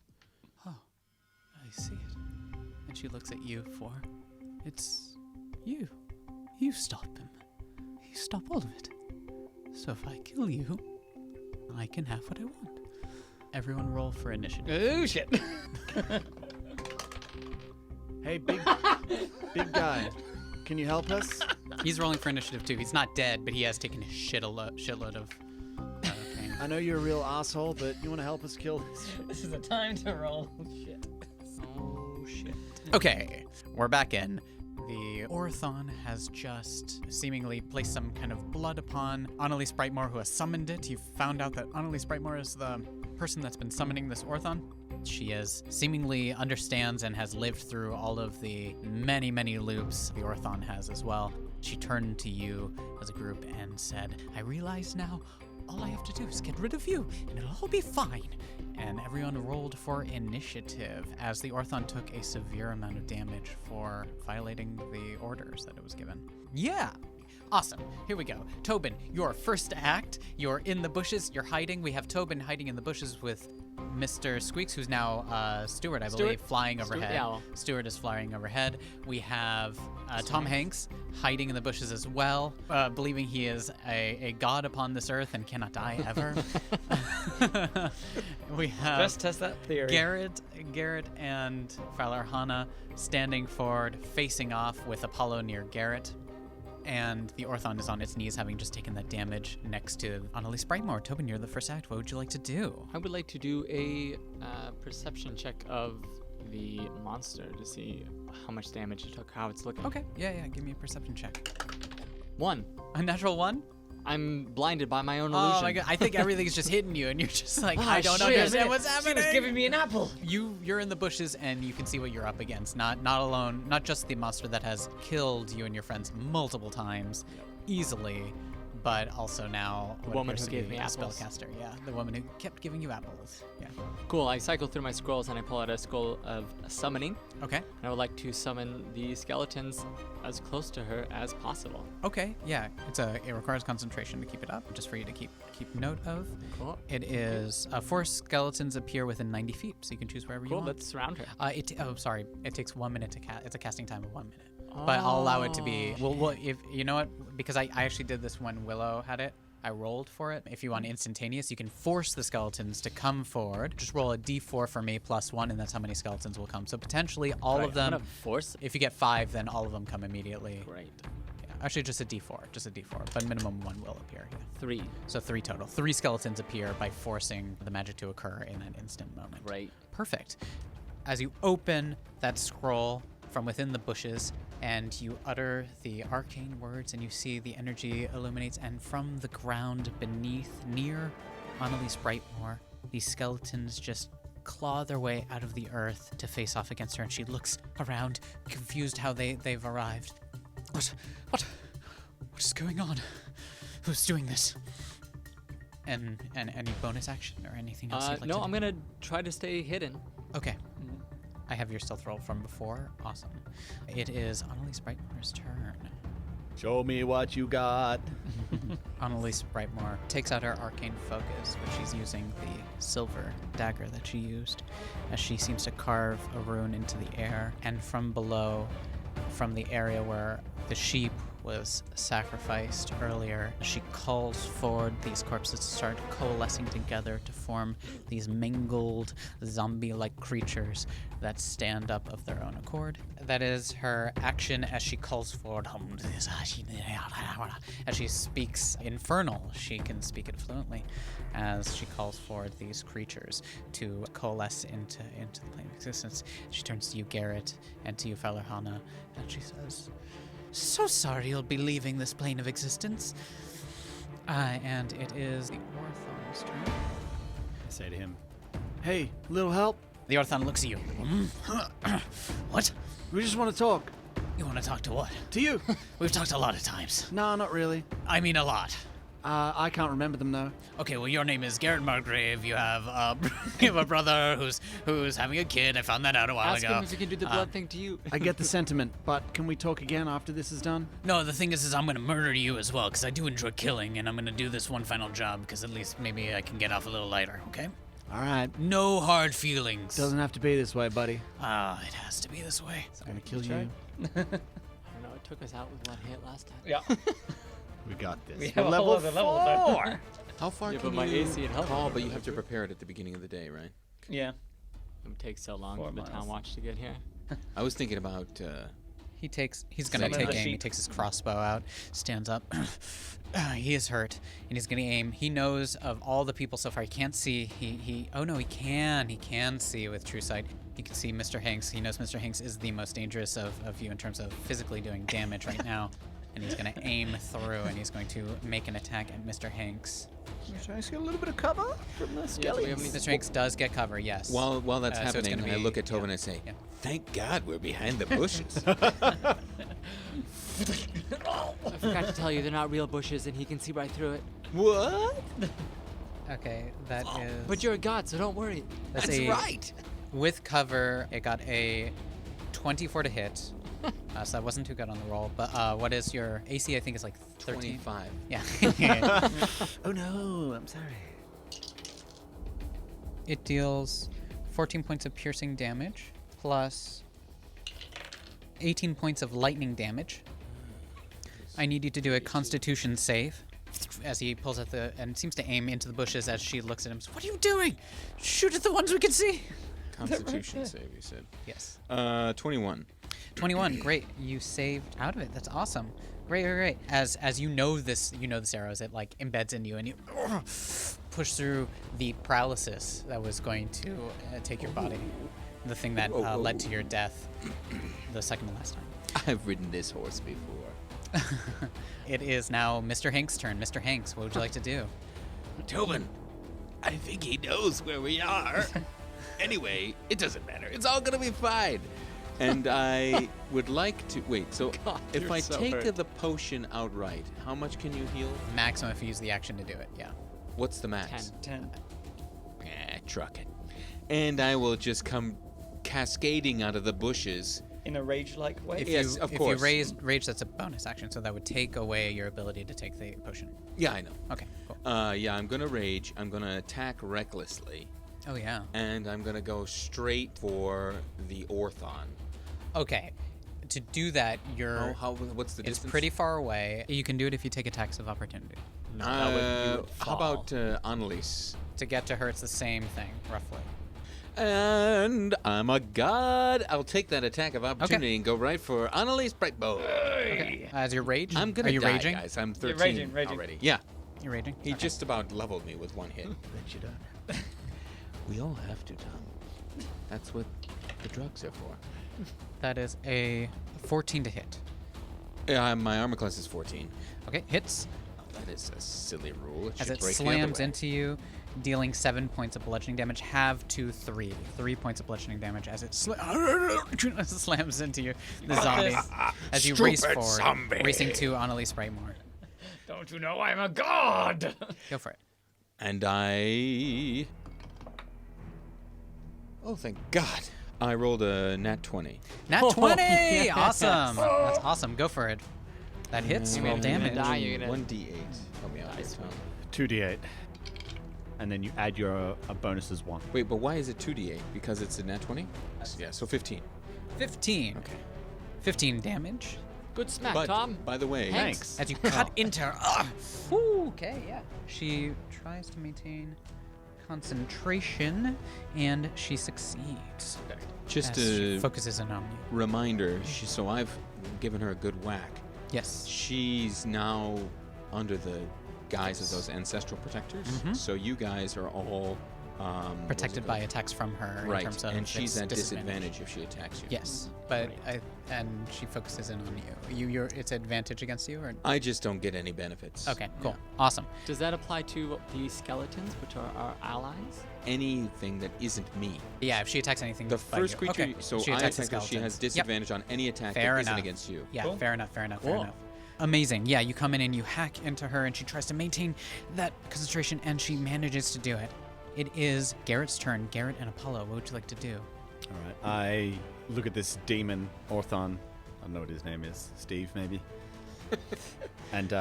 Oh, I see it. And she looks at you for, It's you. You stop him. You stop all of it. So if I kill you, I can have what I want. Everyone roll for initiative. Oh, shit. Hey, big guy. Can you help us? He's rolling for initiative too. He's not dead, but he has taken a shitload of pain. I know you're a real asshole, but you want to help us kill this? This is the time to roll. Shit. Oh shit. Okay, we're back in. The Orthon has just seemingly placed some kind of blood upon Annalise Brightmore, who has summoned it. You found out that Annalise Brightmore is the person that's been summoning this Orthon. She seemingly understands and has lived through all of the many, many loops the Orthon has as well. She turned to you as a group and said, I realize now all I have to do is get rid of you and it'll all be fine. And everyone rolled for initiative as the Orthon took a severe amount of damage for violating the orders that it was given. Yeah. Awesome. Here we go. Tobin, your first act. You're in the bushes. You're hiding. We have Tobin hiding in the bushes with Mr. Squeaks, who's now Stuart, I believe, flying overhead. Stuart is flying overhead. We have Tom Hanks hiding in the bushes as well, believing he is a god upon this earth and cannot die ever. We have Let's test that theory. Garrett and Falarhana standing forward, facing off with Apollo near Garrett. And the Orthon is on its knees, having just taken that damage next to Annalise Brightmore. Tobin, you're the first act. What would you like to do? I would like to do a perception check of the monster to see how much damage it took, how it's looking. Okay. Yeah. Give me a perception check. 1. A natural 1? I'm blinded by my own illusion. Oh my god! I think everything's just hitting you, and you're just like, Ah, I don't shit. understand what's happening. She was giving me an apple. You're in the bushes, and you can see what you're up against. Not alone. Not just the monster that has killed you and your friends multiple times, easily, but also now The what woman appears who to gave be me a apples. spellcaster. Yeah, the woman who kept giving you apples. Yeah. Cool. I cycle through my scrolls and I pull out a scroll of summoning. Okay. And I would like to summon the skeletons as close to her as possible. Okay. Yeah. It requires concentration to keep it up, just for you to keep note of. Cool. It is 4 skeletons appear within 90 feet, so you can choose wherever you Cool. want. Let's surround her. Sorry. It takes 1 minute to cast. It's a casting time of 1 minute. But I'll allow it to be. Well, if you know what, because I actually did this when Willow had it. I rolled for it. If you want instantaneous, you can force the skeletons to come forward. Just roll a d4 for me +1, and that's how many skeletons will come. So potentially all Right, of them. I'm gonna force. If you get 5, then all of them come immediately. Great. Yeah, actually, just a d4, but minimum 1 will appear. Yeah. 3. So 3 total. 3 skeletons appear by forcing the magic to occur in an instant moment. Right. Perfect. As you open that scroll from within the bushes, and you utter the arcane words, and you see the energy illuminates, and from the ground beneath, near Annalise Brightmore, these skeletons just claw their way out of the earth to face off against her, and she looks around, confused how they've arrived. What is going on? Who's doing this? And any bonus action or anything else you'd like No, to I'm do? gonna try to stay hidden. Okay. I have your stealth roll from before. Awesome. It is Annalise Brightmore's turn. Show me what you got. Annalise Brightmore takes out her arcane focus, which she's using the silver dagger that she used, as she seems to carve a rune into the air. And from below, from the area where the sheep was sacrificed earlier, she calls forward these corpses to start coalescing together to form these mangled zombie-like creatures that stand up of their own accord. That is her action as she calls forward. As she speaks Infernal, she can speak it fluently, as she calls forward these creatures to coalesce into the plane of existence. She turns to you, Garrett, and to you, Fallerhana, and she says, "So sorry you'll be leaving this plane of existence." And it is the Orthon's turn. I say to him, "Hey, little help? The Orthon looks at you. What? We just want to talk. You want to talk to what? To you." We've talked a lot of times. No, not really. I mean a lot. I can't remember them though. Okay, well, your name is Garrett Margrave. You have you have a brother who's having a kid. I found that out a while Ask ago. him if he can do the blood thing to you. I get the sentiment, but can we talk again after this is done? No, the thing is I'm going to murder you as well, because I do enjoy killing, and I'm going to do this one final job, because at least maybe I can get off a little lighter, okay? All right. No hard feelings. Doesn't have to be this way, buddy. It has to be this way. I'm gonna kill you. I don't know. It took us out with one hit last time. Yeah. We got this. We We're have a whole other level there. How far Yeah, can but my you AC and health call, are but you really have to good. prepare it at the beginning of the day, right? Yeah. It would take so long 4 for the miles. town watch to get here. I was thinking about He's gonna Summon take the aim. He sheep. takes his crossbow out, stands up. He is hurt, and he's gonna aim. He knows of all the people so far. He can't see. Oh no, he can. He can see with true sight. He can see Mr. Hanks. He knows Mr. Hanks is the most dangerous of you in terms of physically doing damage right now. And he's gonna aim through, and he's going to make an attack at Mr. Hanks. Trying to get a little bit of cover from the Yeah, do we have any- Mr. Hanks does get cover, yes. while that's So it's happening, gonna I be- look at Tobin yeah, and I say, yeah. "Thank God we're behind the bushes." I forgot to tell you, they're not real bushes, and he can see right through it. What? Okay, that is. But you're a god, so don't worry. That's That's a- right. With cover, it got a 24 to hit. So that wasn't too good on the roll. But what is your AC? I think is like 13. 25. Yeah. Oh no, I'm sorry. It deals 14 points of piercing damage plus 18 points of lightning damage. I need you to do a Constitution save. As he pulls out and seems to aim into the bushes as she looks at him. What are you doing? Shoot at the ones we can see. Constitution save, you said. Yes. 21. 21. Great. You saved out of it. That's awesome. Great. As you know this arrow as it like embeds in you, and you push through the paralysis that was going to take your body, the thing that led to your death the second to last time. I've ridden this horse before. It is now Mr. Hanks' turn. Mr. Hanks, what would you like to do? Tobin, I think he knows where we are. Anyway, it doesn't matter. It's all gonna be fine. And I would like to wait. So God, if you're I so take hurt. the potion outright, how much can you heal? Maximum if you use the action to do it, yeah. What's the max? 10. Truck it. And I will just come cascading out of the bushes. In a rage-like way? Yes, of course. If you raise rage, that's a bonus action, so that would take away your ability to take the potion. Yeah, I know. Okay, cool. Yeah, I'm gonna rage. I'm gonna attack recklessly, Oh, yeah. and I'm gonna go straight for the Orthon. Okay. To do that, you're... What's the It's distance? pretty far away. You can do it if you take attacks of opportunity. No, that would, you would How fall. about Annalise? To get to her, it's the same thing, roughly. And I'm a god. I'll take that attack of opportunity and go right for Annalise Brightbow. Okay. As your rage? I'm gonna Are you die, raging? guys. I'm 13 raging. already. Yeah, You're raging? he Okay. just about leveled me with one hit. Bet you don't. We all have to, Tom. That's what the drugs are for. That is a 14 to hit. Yeah, my armor class is 14. Okay, hits. That is a silly rule. It As should it break the other slams way. into you, dealing 7 points of bludgeoning damage. Halve to 3. 3 points of bludgeoning damage as it slams into you, the zombie. As you race Stupid forward, zombie. racing to Annalise Brightmore. Don't you know I'm a god? Go for it. And I... Oh, thank God. I rolled a nat 20. Nat 20! yes. Awesome. That's awesome. Go for it. That hits. You Roll mean you're gonna damage. die, you're gonna 1d8. Help me out here, Tom. 2d8. And then you add your bonuses 1. Wait, but why is it 2d8? Because it's a nat 20? Yeah, so 15. 15. Okay. 15 damage. Good smack, But, Tom. by the way... Thanks. As you cut into her. Whew, okay, yeah. She tries to maintain concentration, and she succeeds. Just as she a focuses in on you. reminder, so I've given her a good whack. Yes. She's now under the guise of those ancestral protectors. Mhm. So you guys are all... Protected by attacks from her in Right, terms of and she's its at disadvantage if she attacks you. Yes, but and she focuses in on you. You're it's advantage against you, or I just don't get any benefits. okay, cool, awesome. Does that apply to the skeletons, which are our allies? Anything that isn't me. Yeah, if she attacks anything, The by first you. creature, Okay, so she I attacks the attack her, she has skeletons. Yep. disadvantage on any attack Fair that isn't enough. against you. Yeah, Cool. fair enough, fair Cool. enough. Amazing. Yeah, you come in and you hack into her, and she tries to maintain that concentration, and she manages to do it. It is Garrett's turn. Garrett and Apollo, what would you like to do? All right. I look at this demon, Orthon. I don't know what his name is. Steve, maybe? And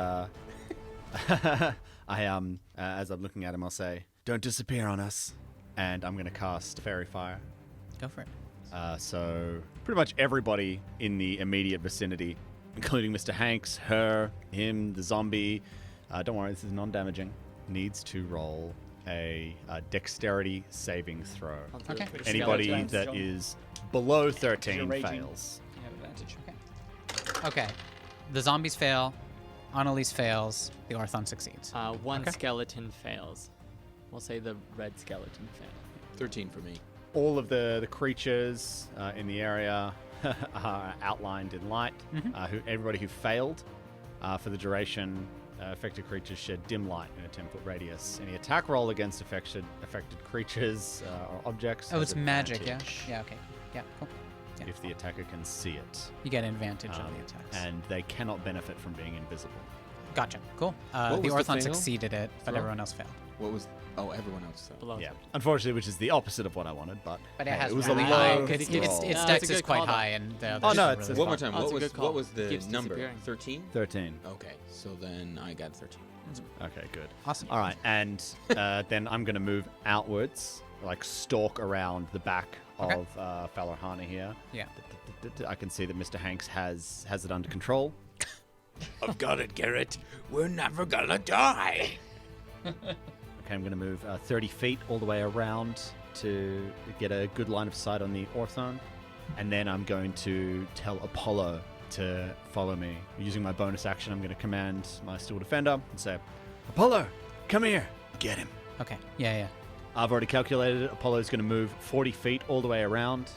as I'm looking at him, I'll say, "Don't disappear on us." And I'm going to cast Fairy Fire. Go for it. So pretty much everybody in the immediate vicinity, including Mr. Hanks, her, him, the zombie, don't worry, this is non-damaging, needs to roll a dexterity saving throw. I'll do Okay. it with Anybody skeletons. that is below 13 You're raging. fails. You have advantage. Okay. The zombies fail. Annalise fails. The Orthon succeeds. One Okay. skeleton fails. We'll say the red skeleton failed. 13 for me. All of the creatures in the area are outlined in light. Everybody who failed for the duration, affected creatures shed dim light in a 10-foot radius. Any attack roll against affected creatures or objects. Oh, has it's magic, yeah? advantage Yeah, okay. Yeah, cool. Yeah. If the attacker can see it. You get advantage on the attacks. And they cannot benefit from being invisible. Gotcha. Cool. What The was the Orthon fail? succeeded it, but Throw? everyone else failed. What was... Oh, everyone else. So. Below Yeah. 13. Unfortunately, which is the opposite of what I wanted, but But it hey, has it was really a high. low Its roll. No, dex it's a is good quite call, though. high, and the Oh, others no, are it's really fine. One more time. That's a good call. What was the Keeps number? disappearing. 13? 13. Okay, so then I got 13. Okay, good. Awesome. All right, and then I'm going to move outwards, like stalk around the back Okay. of Falorhana here. Yeah. I can see that Mr. Hanks has it under control. I've got it, Garrett. We're never gonna die. Okay, I'm going to move 30 feet all the way around to get a good line of sight on the Orthon. And then I'm going to tell Apollo to follow me. Using my bonus action, I'm going to command my Steel Defender and say, "Apollo, come here. Get him." Okay. Yeah, yeah. I've already calculated it. Apollo's going to move 40 feet all the way around.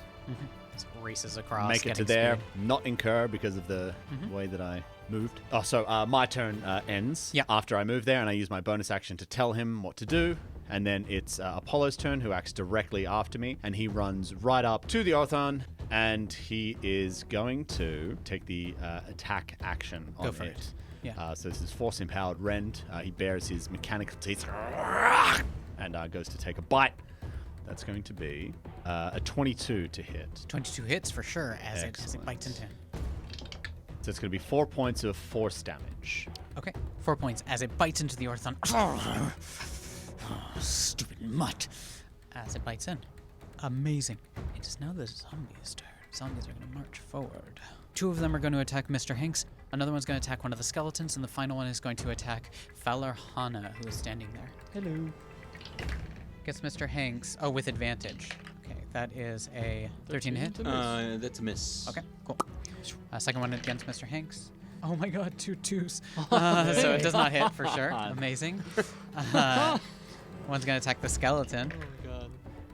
Just races across. Make it to getting there, speed. not incur because of the way that I moved. Oh, so my turn ends after I move there, and I use my bonus action to tell him what to do. And then it's Apollo's turn, who acts directly after me, and he runs right up to the Orthon, and he is going to take the attack action on Go for it. Yeah. So this is force-empowered rend. He bares his mechanical teeth and goes to take a bite. That's going to be a 22 to hit. 22 hits for sure as it bites into him. So it's going to be 4 points of force damage. Okay, 4 points as it bites into the Orthon. Stupid mutt. As it bites in. Amazing. It is now the zombies' turn. Zombies are going to march forward. 2 of them are going to attack Mr. Hanks. Another one's going to attack one of the skeletons, and the final one is going to attack Falorhana, who is standing there. Hello. Gets Mr. Hanks. Oh, with advantage. Okay, that is a 13 to hit. That's a miss. Okay, cool. Second one against Mr. Hanks. Oh my god, 2 2s. So it does not hit for sure. Amazing. One's going to attack the skeleton. Oh my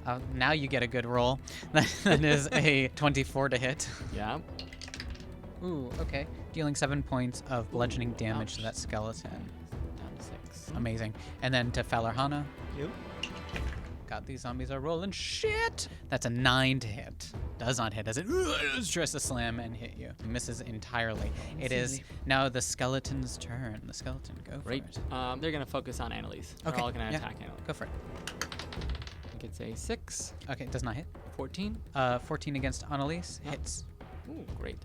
god. Now you get a good roll. That is a 24 to hit. Yeah. Ooh, okay. Dealing 7 points of bludgeoning damage to that skeleton. Down to 6. Amazing. And then to Falorhana. Yep. God, these zombies are rolling shit. That's a 9 to hit. Does not hit as it tries to slam and hit you. Misses entirely. It is now the skeleton's turn. The skeleton, go for Great. it. They're going to focus on Annalise. They're Okay, all going to yeah. attack Annalise. Go for it. Gets a 6. Okay, does not hit. 14. 14 against Annalise. Yeah. Hits. Ooh, great.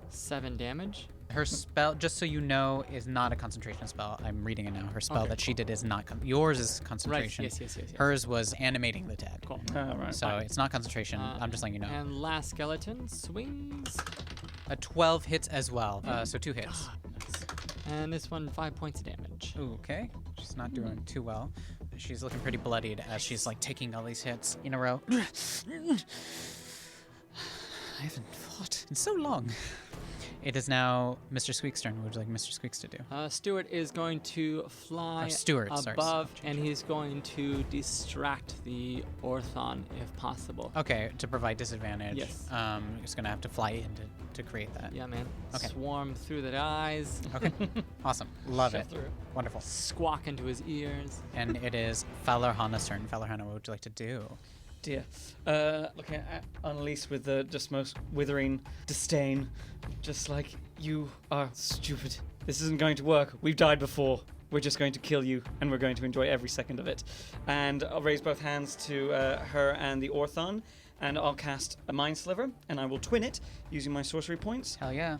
7 damage. Her spell, just so you know, is not a concentration spell. I'm reading it now. Her spell Okay, that she did is not. Yours is concentration. Right. Yes. Hers was animating the dead. Cool. Right. So it's not concentration. I'm just letting you know. And last skeleton swings. A 12 hits as well. So 2 hits. And this one, 5 points of damage. Ooh, okay. She's not doing too well. She's looking pretty bloodied as she's like taking all these hits in a row. I haven't fought in so long. It is now Mr. Squeak's turn. What would you like Mr. Squeaks to do? Stuart is going to fly Stuart, sorry. above, and he's going to distract the Orthon if possible. Okay, to provide disadvantage. Yes. He's gonna have to fly in to create that. Yeah, man. Okay. Swarm through the eyes. Okay. Awesome. Love it. Shove through. Wonderful. Squawk into his ears. And it is Falorhana's turn. Falorhana, what would you like to do? Dear. Looking at Annalise with the just most withering disdain. Just like, you are stupid. This isn't going to work. We've died before. We're just going to kill you, and we're going to enjoy every second of it. And I'll raise both hands to her and the Orthon, and I'll cast a Mind Sliver, and I will twin it using my sorcery points. Hell yeah.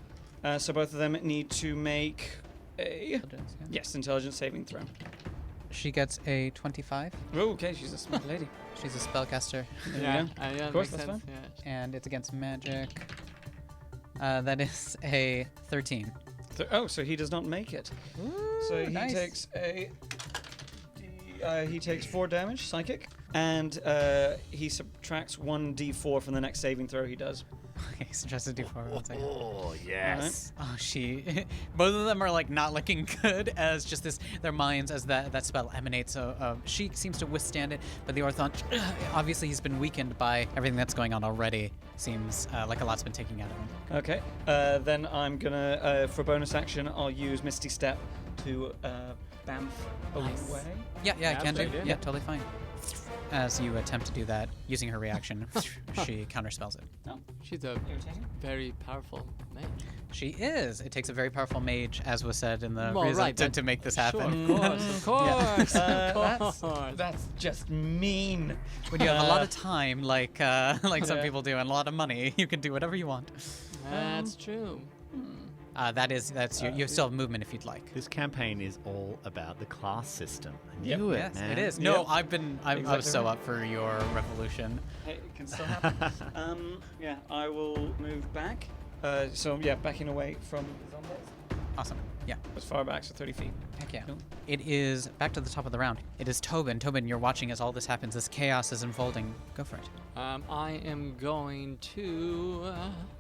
So both of them need to make a... Intelligence, yeah. Yes, intelligence saving throw. She gets a 25. Oh, okay, she's a smart lady. She's a spellcaster. There Yeah, we go. yeah, Of course, makes that's sense. fine. Yeah. And it's against magic. That is a 13. So he does not make it. So he nice. takes he takes 4 damage, psychic, and he subtracts 1d4 from the next saving throw he does. Okay, so just a d4. One second. Oh, yes. Oh, both of them are like not looking good as just this, their minds as that spell emanates. So she seems to withstand it, but the Orthon, obviously he's been weakened by everything that's going on already. Seems like a lot's been taken out of him. Okay, then I'm gonna, for bonus action, I'll use Misty Step to bamf Nice. away. Yeah, I can do. absolutely, Yeah, yeah. totally fine. As you attempt to do that, using her reaction, she counterspells it. No, She's a very powerful mage. She is. It takes a very powerful mage, as was said in the Well, reason right, to make this happen. Sure, of course, of course. that's just mean. When you have a lot of time, like some Yeah. people do, and a lot of money, you can do whatever you want. That's true. That's you still have movement if you'd like. This campaign is all about the class system. I Yep. knew it, Yes, man. it is. Yep. No, I was Exactly so right. up for your revolution. Hey, it can still happen. Yeah, I will move back. Backing away from the zombies. Awesome. Yeah. As far back, so 30 feet. Heck yeah. Cool. It is back to the top of the round. It is Tobin. Tobin, you're watching as all this happens. This chaos is unfolding. Go for it. I am going to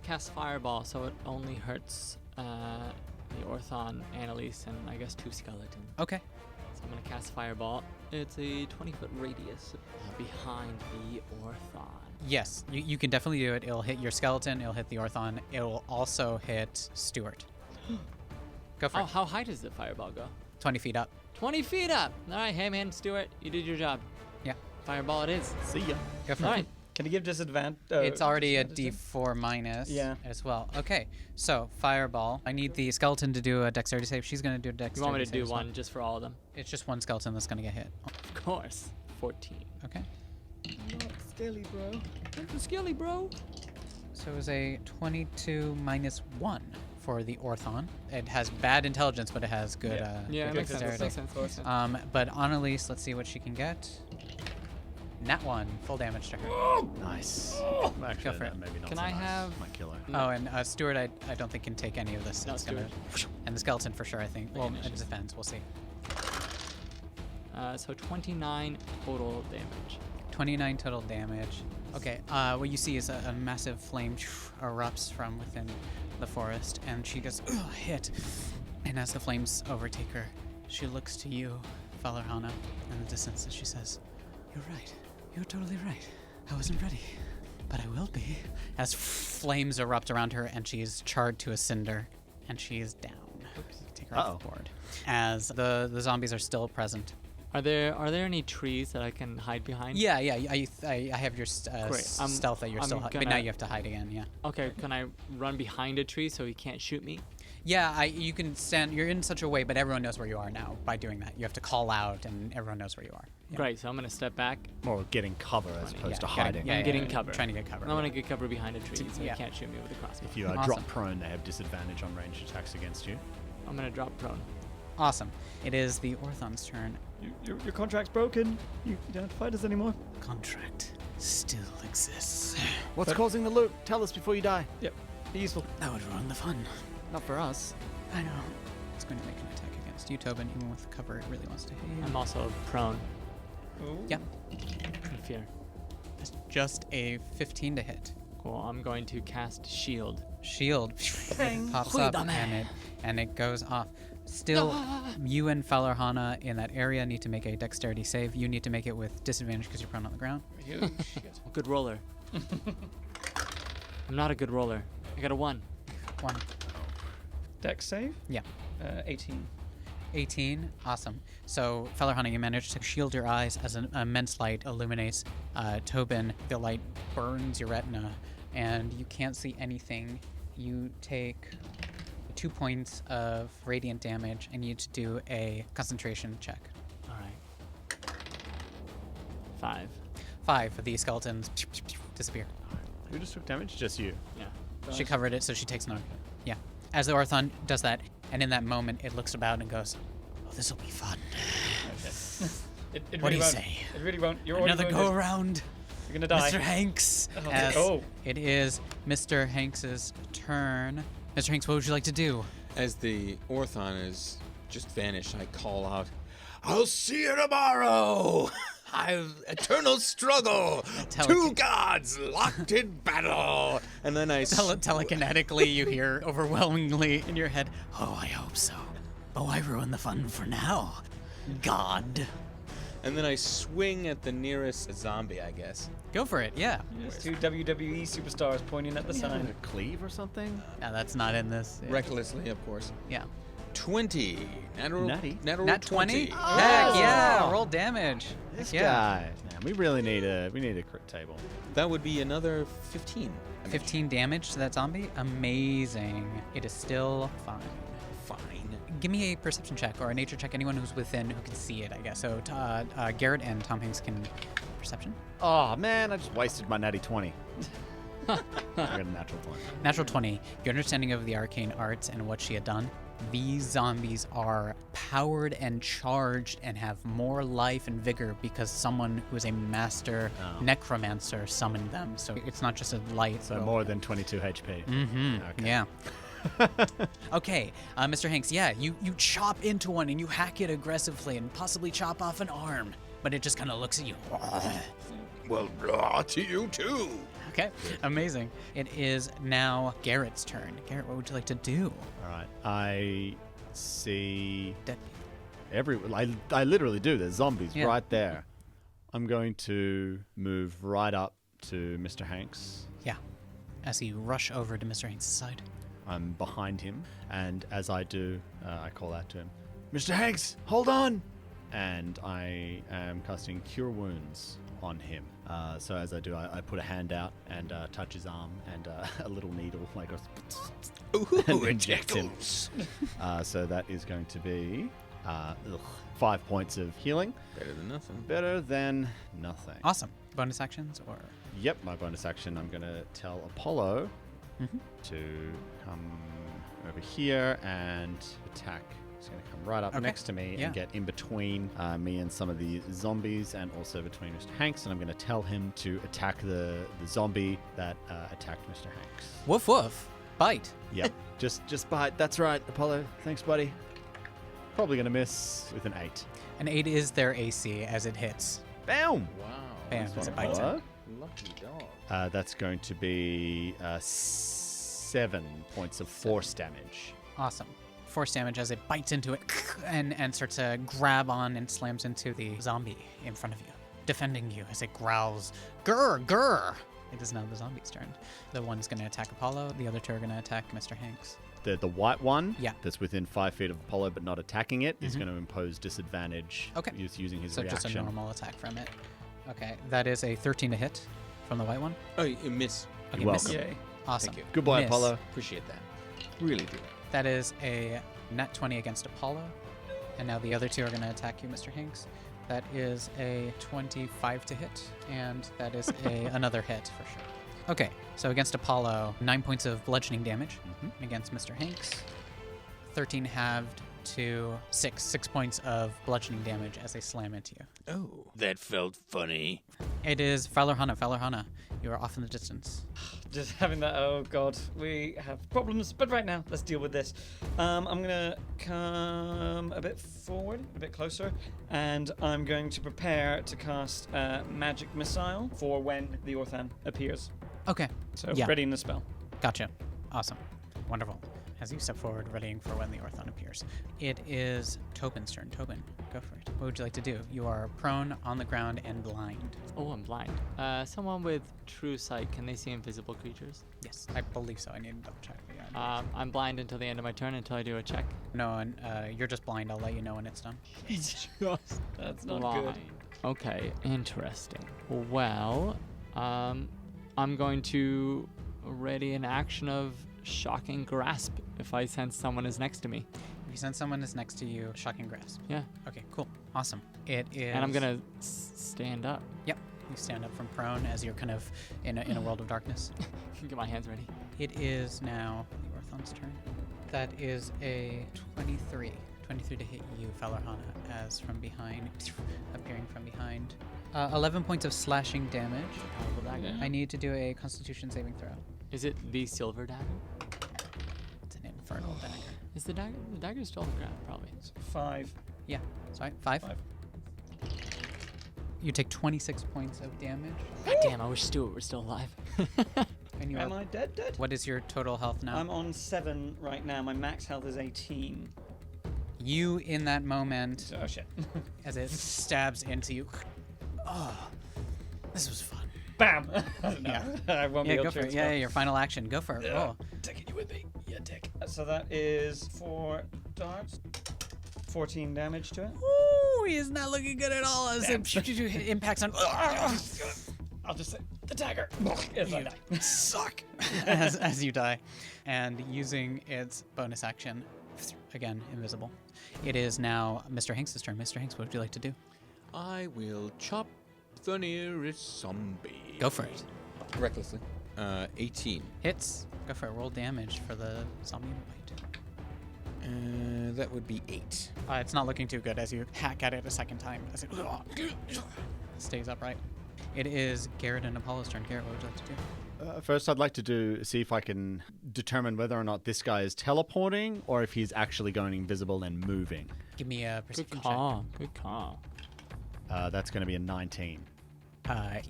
cast Fireball, so it only hurts the Orthon, Annalise, and I guess 2 skeletons. Okay. So I'm going to cast Fireball. It's a 20-foot radius behind the Orthon. Yes, you can definitely do it. It'll hit your skeleton. It'll hit the Orthon. It will also hit Stuart. Go for it. How high does the Fireball go? 20 feet up. 20 feet up. All right, hey man, Stuart, you did your job. Yeah. Fireball it is. See ya. Go for All it. right. Can you give disadvantage? It's already a D4 minus as well. Okay, so Fireball. I need the skeleton to do a dexterity save. She's going to do a dexterity You want me to save do as well. one just for all of them? It's just one skeleton that's going to get hit. Of course. 14. Okay. Scaly, bro. That's skilly, bro. So it was a 22 minus 1 for the Orthon. It has bad intelligence, but it has good, Yeah, good makes sense. dexterity. Makes sense. But Annalise, let's see what she can get. Nat 1, full damage to her. Nice. Go Actually, for it. maybe not Can so I nice. have- Might kill her. Oh, and Stuart, I don't think can take any of this. No, It's gonna, and the skeleton for sure, I think. Well, it defends. We'll see. So 29 total damage. 29 total damage. Okay, what you see is a massive flame erupts from within the forest, and she gets hit. And as the flames overtake her, she looks to you, Falorhana, in the distance, and she says, "You're right. You're totally right. I wasn't ready, but I will be." As flames erupt around her, and she is charred to a cinder, and she is down. Take her off the board. As the zombies are still present. Are there any trees that I can hide behind? Yeah. I have your Great. stealth that you're I'm still but gonna- now you have to hide again. Yeah. Okay, can I run behind a tree so he can't shoot me? Yeah. You can stand. You're in such a way, but everyone knows where you are now by doing that. You have to call out, and everyone knows where you are. Yeah. Great, so I'm going to step back. More getting cover as opposed to hiding. I'm getting cover. Trying to get cover. I'm going to get cover behind a tree so Yeah. he can't shoot me with a crossbow. If you Awesome. drop prone, they have disadvantage on ranged attacks against you. I'm going to drop prone. Awesome. It is the Orthon's turn. Your contract's broken. You don't have to fight us anymore. Contract still exists. What's causing the loop? Tell us before you die. Yep. Be useful. That would ruin the fun. Not for us. I know. It's going to make an attack against you, Tobin. Even with cover, it really wants to hit you. I'm also prone Yeah. in fear. That's just a 15 to hit. Cool, I'm going to cast shield. Shield pops up and it goes off. Still, you and Falorhana in that area need to make a dexterity save. You need to make it with disadvantage because you're prone on the ground. Good roller. I'm not a good roller. I got a 1. 1. Dex save? Yeah. 18. 18. Awesome. So, Falorhana, you manage to shield your eyes as an immense light illuminates Tobin. The light burns your retina, and you can't see anything. You take 2 points of radiant damage and you need to do a concentration check. All right. 5. 5 of the skeletons disappear. Who just took damage? Just you. Yeah. She covered it, so she takes another. Yeah. As the Orthon does that, and in that moment, it looks about and goes, Oh, this will be fun. It What really do you won't. say? It really won't. You're Another already go wounded. around, You're gonna die. Mr. Hanks. as Oh. it is Mr. Hanks's turn. Mr. Hanks, what would you like to do? As the Orthon is just vanished, I call out, "I'll see you tomorrow! I've eternal struggle! Two gods locked in battle!" And then I Telekinetically, you hear overwhelmingly in your head, Oh, I hope so. Oh, I ruined the fun for now. God. and then I swing at the nearest zombie, I guess. go for it, yeah. There's 2 WWE superstars pointing at the sign. A cleave or something? No, that's not in this. Recklessly, of course. Yeah. 20. Nutty. Nat 20? 20. Heck yeah, roll damage. This Heck yeah. guy. Man, we really need a crit table. That would be another 15. 15 damage to that zombie? Amazing. It is still fine. Fine. Give me a perception check or a nature check. Anyone who's within who can see it, I guess. So Garrett and Tom Hanks can perception. Oh man, I just wasted my natty 20. I got a natural 20. Natural 20. Your understanding of the arcane arts and what she had done. These zombies are powered and charged and have more life and vigor because someone who is a master necromancer summoned them. So it's not just a light. So more than 22 HP. Mm-hmm. Okay. Yeah. Okay, Mr. Hanks, yeah, you chop into one and you hack it aggressively and possibly chop off an arm, but it just kind of looks at you. Well, to you too. Okay, amazing. It is now Garrett's turn. Garrett, what would you like to do? All right. I see Dead I literally do. There's zombies Yeah. right there. I'm going to move right up to Mr. Hanks. Yeah. As you rush over to Mr. Hanks' side. I'm behind him, and as I do, I call out to him, Mr. Hanks, hold on! And I am casting Cure Wounds on him. So as I do, I put a hand out and touch his arm, and a little needle goes and Ooh, it injects him. tickles. So that is going to be 5 points of healing. Better than nothing. Better than nothing. Awesome. Bonus actions or... Yep, my bonus action, I'm going to tell Apollo to come over here and attack. He's going to come right up Okay. next to me Yeah. and get in between me and some of the zombies, and also between Mr. Hanks, and I'm going to tell him to attack the zombie that attacked Mr. Hanks. Woof woof. Bite. Yep, just bite. That's right, Apollo. Thanks, buddy. Probably going to miss with an 8. An 8 is their AC as it hits. Bam! Wow. Bam, as it bites Apollo. him. Lucky dog. That's going to be 7 points of force damage. Awesome. Force damage as it bites into it and starts to grab on and slams into the zombie in front of you, defending you as it growls, "Grr, grr!" It is now the zombie's turn. The one is going to attack Apollo. The other two are going to attack Mr. Hanks. The white one Yeah. that's within 5 feet of Apollo but not attacking it is going to impose disadvantage Okay. using his So reaction. just a normal attack from it. Okay, that is a 13 to hit from the white one. Oh, you miss. Okay, You're miss. welcome. Yay. Awesome. Thank you. Goodbye, Miss. Apollo. Appreciate that. Really do. That is a nat 20 against Apollo. And now the other two are going to attack you, Mr. Hanks. That is a 25 to hit, and that is another hit for sure. Okay, so against Apollo, 9 points of bludgeoning damage. Against Mr. Hanks, 13 halved to 6 points of bludgeoning damage as they slam into you. Oh, that felt funny. It is Falorhana. Falorhana, you are off in the distance. Just having that, oh god, we have problems, but right now, let's deal with this. I'm gonna come a bit forward, a bit closer, and I'm going to prepare to cast Magic Missile for when the Orthan appears. Okay, So, Yeah. readying the spell. gotcha. Awesome. Wonderful. As you step forward, readying for when the Orthon appears. It is Tobin's turn. Tobin, go for it. What would you like to do? You are prone, on the ground, and blind. Oh, I'm blind. Someone with true sight, can they see invisible creatures? Yes, I believe so. I need to double check. Yeah. I'm blind until the end of my turn until I do a check. No, and you're just blind. I'll let you know when it's done. That's not blind. good. Okay, interesting. Well, I'm going to ready an action of shocking grasp if I sense someone is next to me. If you sense someone is next to you, shocking grasp. Yeah. Okay, cool. Awesome. It is. And I'm gonna stand up. Yep. You stand up from prone as you're kind of in a world of darkness. Get my hands ready. It is now the Orthon's turn. That is a 23. 23 to hit you, Falorhana, as from behind, appearing from behind. 11 points of slashing damage. Powerful dagger. I need to do a Constitution saving throw. Is it the silver dagger? It's an infernal dagger. Is the dagger still on the ground? Probably. 5. Yeah. Sorry, 5. 5. You take 26 points of damage. God damn! I wish Stuart were still alive. And you Am are, I dead? what is your total health now? I'm on 7 right now. My max health is 18. You, in that moment, Oh shit. as it stabs into you. Oh, this was fun. Bam! Yeah. I won't be Yeah, able go to for it. Yeah, your final action. Go for it. Roll. Taking you with me. Yeah, dick. So that is 4 darts. 14 damage to it. Ooh, he is not looking good at all as it impacts on. I'll just say the dagger. As I die. Suck. as you die. And using its bonus action, again, invisible. It is now Mr. Hanks' turn. Mr. Hanks, what would you like to do? I will chop the nearest zombie. Go for it. Recklessly. 18. Hits. Go for it. Roll damage for the zombie bite. That would be 8. It's not looking too good as you hack at it a second time. As it stays upright. It is Garrett and Apollo's turn. Garrett, what would you like to do? First, I'd like to see if I can determine whether or not this guy is teleporting or if he's actually going invisible and moving. Give me a Good perception check. call. Good call. That's going to be a 19.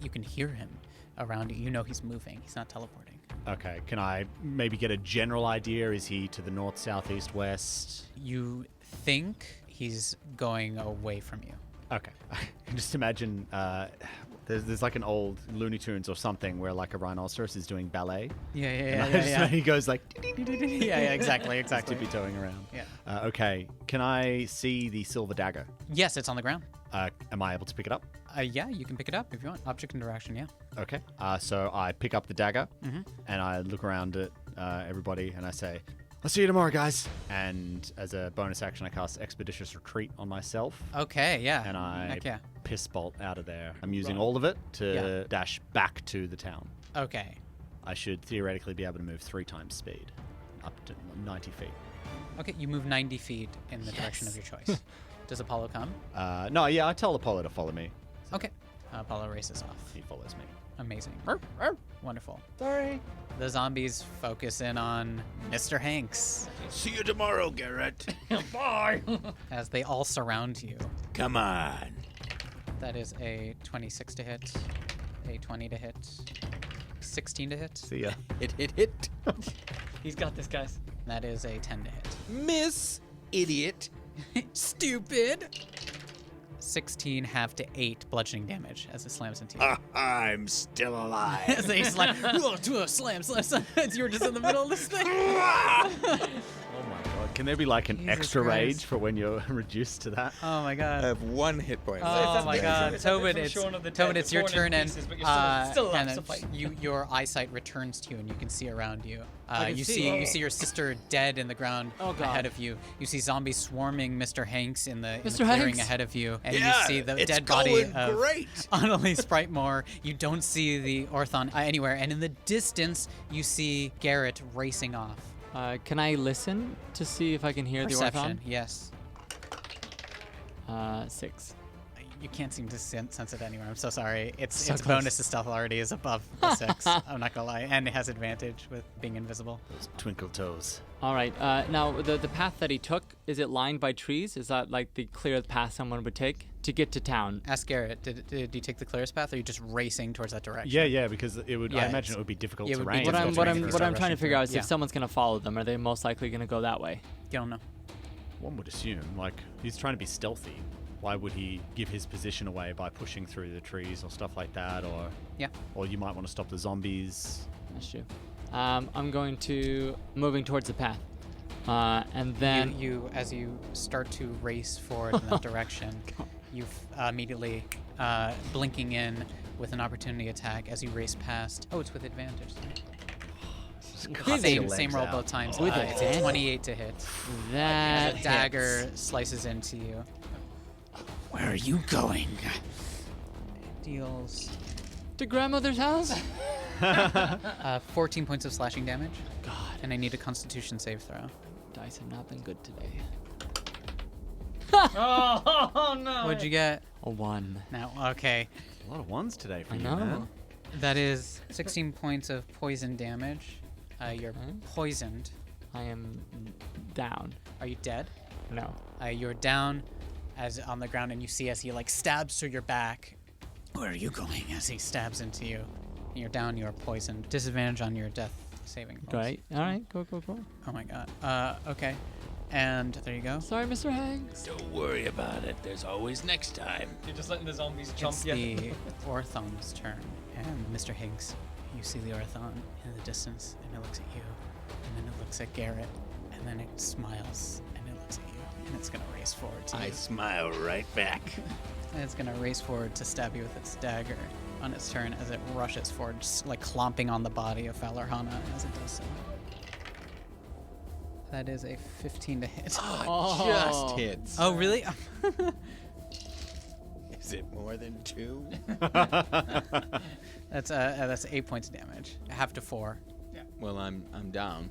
You can hear him around you. You know he's moving. He's not teleporting. Okay, can I maybe get a general idea? Is he to the north, south, east, west? You think he's going away from you. Okay. I can just imagine there's like an old Looney Tunes or something where like a rhinoceros is doing ballet. Yeah. He goes like yeah, exactly. tippy toeing around. Yeah. Okay. Can I see the silver dagger? Yes, it's on the ground. Am I able to pick it up? Yeah, you can pick it up if you want. Object interaction, yeah. Okay. So I pick up the dagger and I look around at everybody and I say, "I'll see you tomorrow, guys." And as a bonus action, I cast Expeditious Retreat on myself. Okay, yeah. And I Heck yeah. piss bolt out of there. I'm using all of it to dash back to the town. Okay. I should theoretically be able to move 3 times speed, up to 90 feet. Okay, you move 90 feet in the direction of your choice. Does Apollo come? No, yeah, I tell Apollo to follow me. Okay. Apollo races off. He follows me. Amazing. Wonderful. Sorry. The zombies focus in on Mr. Hanks See you tomorrow, Garrett. Bye. as they all surround you. Come on. That is a 26 to hit, a 20 to hit, 16 to hit. See ya. Hit. He's got this, guys. That is a 10 to hit. Miss Idiot. Stupid! 16 half to 8 bludgeoning damage as it slams into you. I'm still alive. As they slam, slam. You're just in the middle of this thing. Oh my god. Can there be like an Jesus extra Christ. rage for when you're reduced to that? Oh my god. I have 1 hit point. Oh my god, It's a bit Tobin, from it's Shaun of the Tobin, Dead, it's your torn in turn, and pieces, but you're still alive and to then fight. your eyesight returns to you, and you can see around you. can You see. see your sister dead in the ground Oh, God. ahead of you. You see zombies swarming Mr. Hanks in the Mr. clearing Hanks? ahead of you, and Yeah, you see the it's dead body going of great. Annalise Brightmore. You don't see the Orthon anywhere, and in the distance you see Garrett racing off. Can I listen to see if I can hear Perception, yes. the Orthon? 6. You can't seem to sense it anywhere. I'm so sorry. Its So its close. bonus to stealth already is above the 6. I'm not gonna lie, and it has advantage with being invisible. Those twinkle toes. All right. Now, the path that he took, is it lined by trees? Is that like the clear path someone would take to get to town? Ask Garrett. Did you take the clearest path, or are you just racing towards that direction? Yeah, because it would. Yeah, I imagine it's- it would be difficult it would be terrain. What I'm difficult terrain what I'm for trying to rushing figure out is through. if someone's gonna follow them, are they most likely gonna go that way? You don't know. One would assume, like, he's trying to be stealthy. Why would he give his position away by pushing through the trees or stuff like that? Yeah. Or you might want to stop the zombies. That's true. I'm going to moving towards the path, and then You as you start to race forward in that direction, you immediately blinking in with an opportunity attack as you race past. Oh, it's with advantage. Same roll both times. With It's a advantage? 28 to hit. that As a dagger slices into you. Where are you going? Deals to grandmother's house. 14 points of slashing damage. God, And I need a Constitution save throw. dice have not been good today. Oh no. What'd you get? A 1. Now, okay. A lot of ones today for I you, know. man. That is 16 points of poison damage. You're poisoned. I am down. Are you dead? No. You're down as on the ground, and you see as he like stabs through your back. Where are you going? As he stabs into you, you're down. You're poisoned. Disadvantage on your death saving rolls. Great. All right. Go. Oh my god. Okay. And there you go. Sorry, Mr. Hanks. Don't worry about it. There's always next time. You're just letting the zombies It's chomp you. the Orthon's turn, and Mr. Higgs, you see the Orthon in the distance, and it looks at you, and then it looks at Garrett, and then it smiles, and it looks at you, and it's gonna race forward to you. I smile right back. And it's gonna race forward to stab you with its dagger on its turn as it rushes forward, just like clomping on the body of Falarhana as it does so. That is a 15 to hit. Oh. Just hits. Oh, really? Is it more than 2? That's 8 points of damage. Half to 4. Well, I'm down.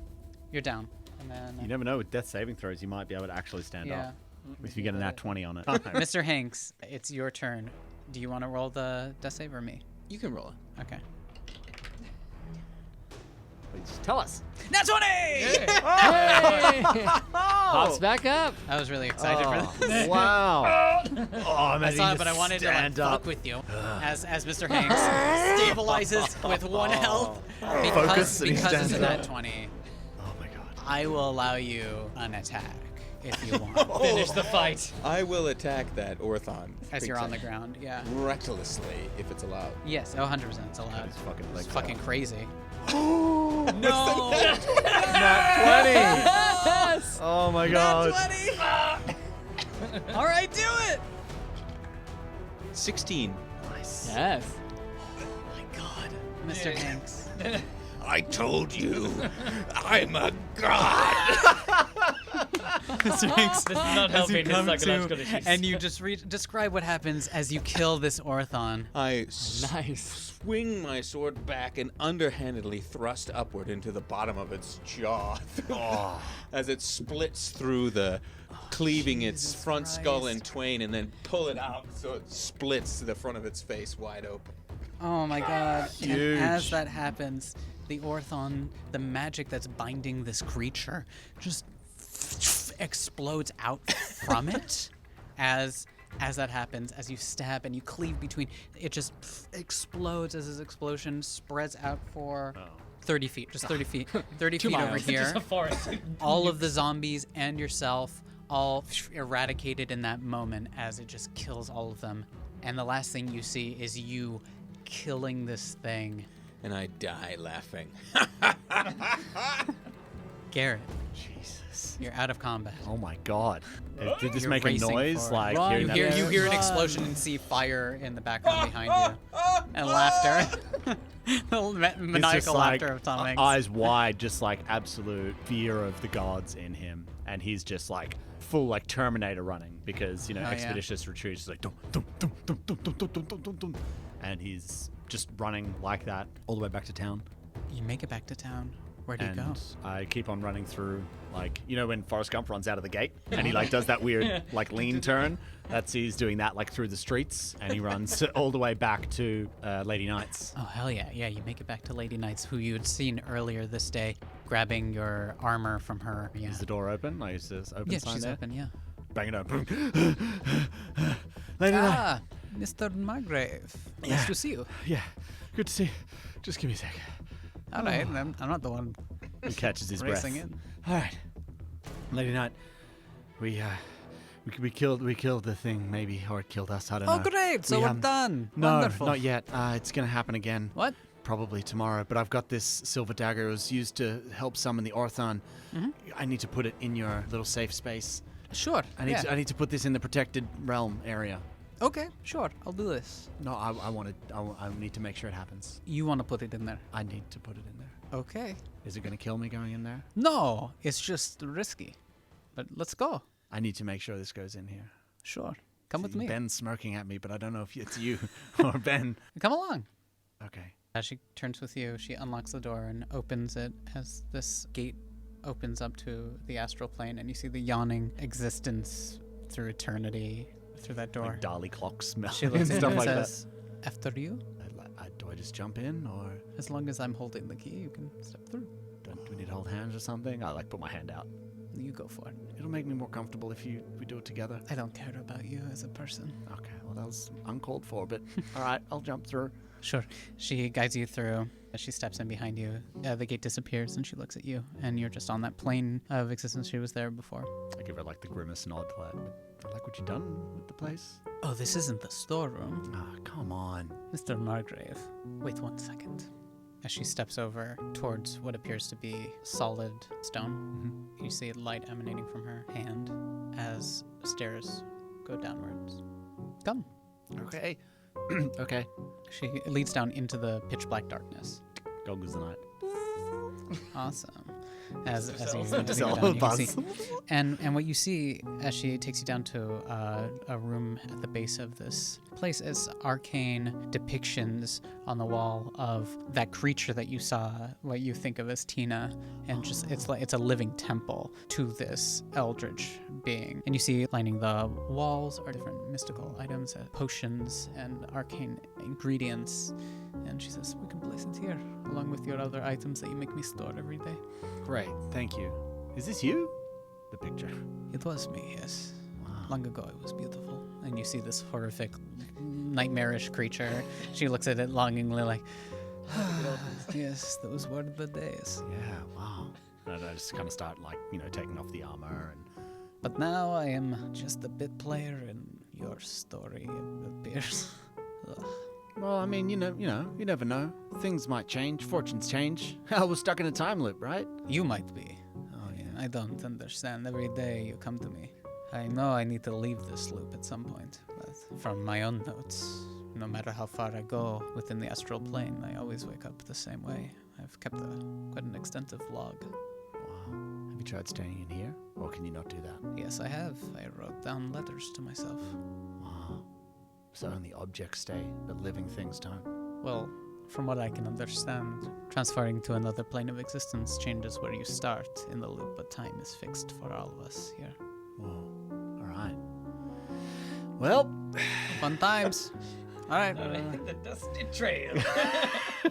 You're down. And then You never know, with death saving throws, you might be able to actually stand yeah. up. If you get an nat 20 on it. Mr. Hanks, it's your turn. Do you want to roll the death save or me? You can roll it. Okay. Please tell us. Nat 20! Hey! Pops back up. I was really excited for this. Wow. Oh, I saw it, but I wanted to like stand up. fuck with you as Mr. Hanks stabilizes with 1 health Focus and he because it's a stands nat up. 20. Oh my god. I will allow you an attack if you want. Finish the fight. I will attack that Orthon. As you're on the creature ground, yeah. recklessly, if it's allowed. Yes, 100% it's allowed. His fucking legs It's fucking out. crazy. No! Nat 20! Yes! Oh my god. 20! All right, do it! 16. Yes. Oh my god. Mr. Hanks. I told you, I'm a god. Mr. Hanks, This is not as you helping his come psychological to, issues. and you just describe what happens as you kill this Orthon. I Nice. swing my sword back and underhandedly thrust upward into the bottom of its jaw as it splits through cleaving its Jesus front skull Christ. in twain, and then pull it out so it splits to the front of its face wide open. Oh my god. Huge. And as that happens, the Orthon, the magic that's binding this creature, just explodes out from it as that happens, as you stab and you cleave between. It just explodes as this explosion spreads out for 30 feet, just 30 feet. 30 feet over It's here. just a forest. All of the zombies and yourself all eradicated in that moment as it just kills all of them. And the last thing you see is you killing this thing. And I die laughing. Garrett, Jesus. you're out of combat. Oh my god. Did this You're make a racing noise? forward. Like Run, hearing that? You hear an explosion and see fire in the background behind you. And laughter. It's Maniacal just like, laughter of Tom Hanks. eyes wide, just like absolute fear of the gods in him, and he's just like full like Terminator running because Oh, yeah. Expeditious Retreat is like dum, dum, dum, dum, dum, dum, dum, dum, dum, dum, and he's just running like that all the way back to town. You make it back to town. Where do you And go? I keep on running through, like, you know when Forrest Gump runs out of the gate and he like does that weird like lean turn. He's doing that like through the streets, and he runs all the way back to Lady Knight's. Oh, hell yeah. Yeah, you make it back to Lady Knights, who you had seen earlier this day, grabbing your armor from her. Yeah. Is the door open? Like, is this open Yeah, sign she's there? open, yeah. Bang it open. Lady Knight. Ah, Mr. Margrave. Nice Yeah. to see you. Yeah, good to see you. Just give me a sec. All right, I'm not the one He catches his breath. racing in. All right, Lady Knight, we killed the thing, maybe, or it killed us. I don't know. Oh, great. So We, we're done. No, Wonderful. not yet. It's gonna happen again. What? Probably tomorrow. But I've got this silver dagger. It was used to help summon the Orthon. Mm-hmm. I need to put it in your little safe space. Sure. I need to put this in the protected realm area. Okay, sure. I'll do this. No, I need to make sure it happens. You want to put it in there? I need to put it in there. Okay. Is it gonna kill me going in there? No, it's just risky. But let's go. I need to make sure this goes in here. Sure. Come with me. Ben's smirking at me, but I don't know if it's you or Ben. Come along. Okay. As she turns with you, she unlocks the door and opens it as this gate opens up to the astral plane, and you see the yawning existence through eternity through that door. Like Dali clock smell She and looks at you stuff and like says, "After you, that. Do I just jump in, or as long as I'm holding the key, you can step through. do we need to hold hands or something? I like put my hand out. You go for it. It'll make me more comfortable if we do it together. I don't care about you as a person." Okay. Well, that was uncalled for, but all right, I'll jump through. Sure. She guides you through. As she steps in behind you, the gate disappears, and she looks at you, and you're just on that plane of existence she was there before. I give her like the grimace nod, like what you done with the place. Oh, this isn't the storeroom. Ah, come on. Mr. Margrave, wait 1 second. As she steps over towards what appears to be solid stone, you see light emanating from her hand as stairs go downwards. Come. Okay. Okay. She leads down into the pitch black darkness. Gone goes the night. Awesome. As you Just go a down, little you can buzz. see, and what you see as she takes you down to a room at the base of this place is arcane depictions on the wall of that creature that you saw, what you think of as Tina, and just it's a living temple to this eldritch being. And you see lining the walls are different mystical items, potions and arcane ingredients. And she says, "We can place it here, along with your other items that you make me store every day." Great. Thank you. Is this you? The picture. It was me, yes. Wow. Long ago, it was beautiful. And you see this horrific, nightmarish creature. She looks at it longingly, like, yes, those were the days. Yeah. Wow. And I just kind of start like taking off the armor and But now I am just a bit player in your story, it appears. Ugh. Well, I mean, you never know. Things might change, fortunes change. Hell, we're stuck in a time loop, right? You might be. Oh, yeah. I don't understand. Every day you come to me. I know I need to leave this loop at some point, but from my own notes, no matter how far I go within the astral plane, I always wake up the same way. I've kept quite an extensive log. Wow. Have you tried staying in here, or can you not do that? Yes, I have. I wrote down letters to myself. Wow. So only objects stay, but living things don't. Well, from what I can understand, transferring to another plane of existence changes where you start in the loop, but time is fixed for all of us here. Whoa. All right. Well, Fun times. All right. The dusty trail.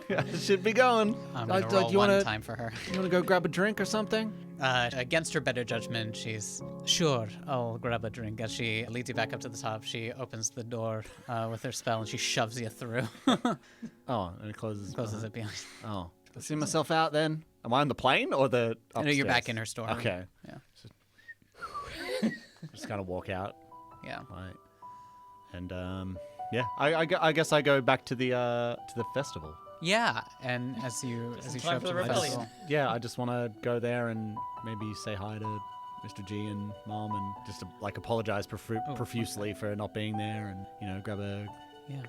it should be going. I'm gonna roll one time for her. You want to go grab a drink or something? Against her better judgment, she's sure, I'll grab a drink. As she leads you back up to the top, she opens the door with her spell and she shoves you through. Oh, and it closes. Closes it behind. Oh, I see myself out then. Am I on the plane or the upstairs? No, you're back in her store. Okay. Yeah. Just kind of walk out. Yeah. Right. And yeah, I guess I go back to the festival. Yeah, and as you show time up for to the the rebellion. festival, Yeah, I just want to go there and maybe say hi to Mr. G and Mom and just like apologize profusely for not being there and grab a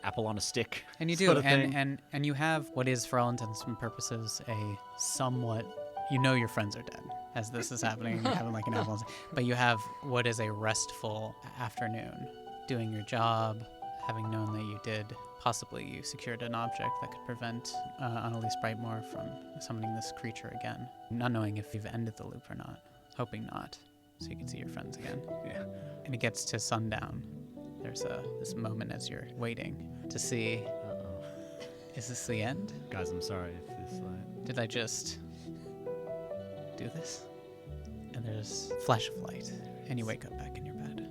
apple on a stick. and you do, sort of thing. and you have what is, for all intents and purposes, a somewhat, your friends are dead as this is happening. You're having like an apple, but you have what is a restful afternoon, doing your job, having known that you did. Possibly you secured an object that could prevent Annalise Brightmore from summoning this creature again. Not knowing if you've ended the loop or not. Hoping not, so you can see your friends again. Yeah. And it gets to sundown. There's this moment as you're waiting to see, is this the end? Guys, I'm sorry if this Did I just do this? And there's a flash of light, and you wake up back in your bed.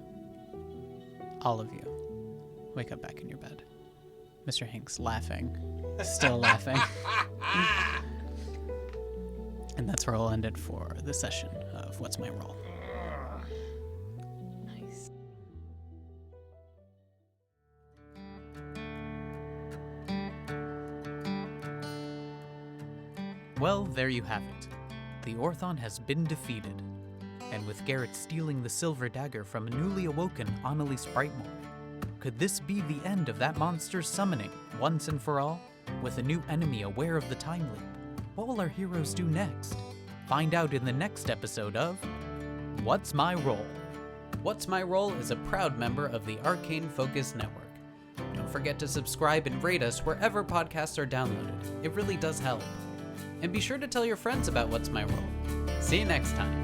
All of you wake up back in your bed. Mr. Hanks laughing, still laughing. And that's where we'll end it for this session of What's My Role. Nice. Well, there you have it. The Orthon has been defeated. And with Garrett stealing the silver dagger from a newly awoken Annalise Brightmore, could this be the end of that monster's summoning, once and for all? With a new enemy aware of the time leap, what will our heroes do next? Find out in the next episode of What's My Role? What's My Role is a proud member of the Arcane Focus Network. Don't forget to subscribe and rate us wherever podcasts are downloaded. It really does help. And be sure to tell your friends about What's My Role. See you next time.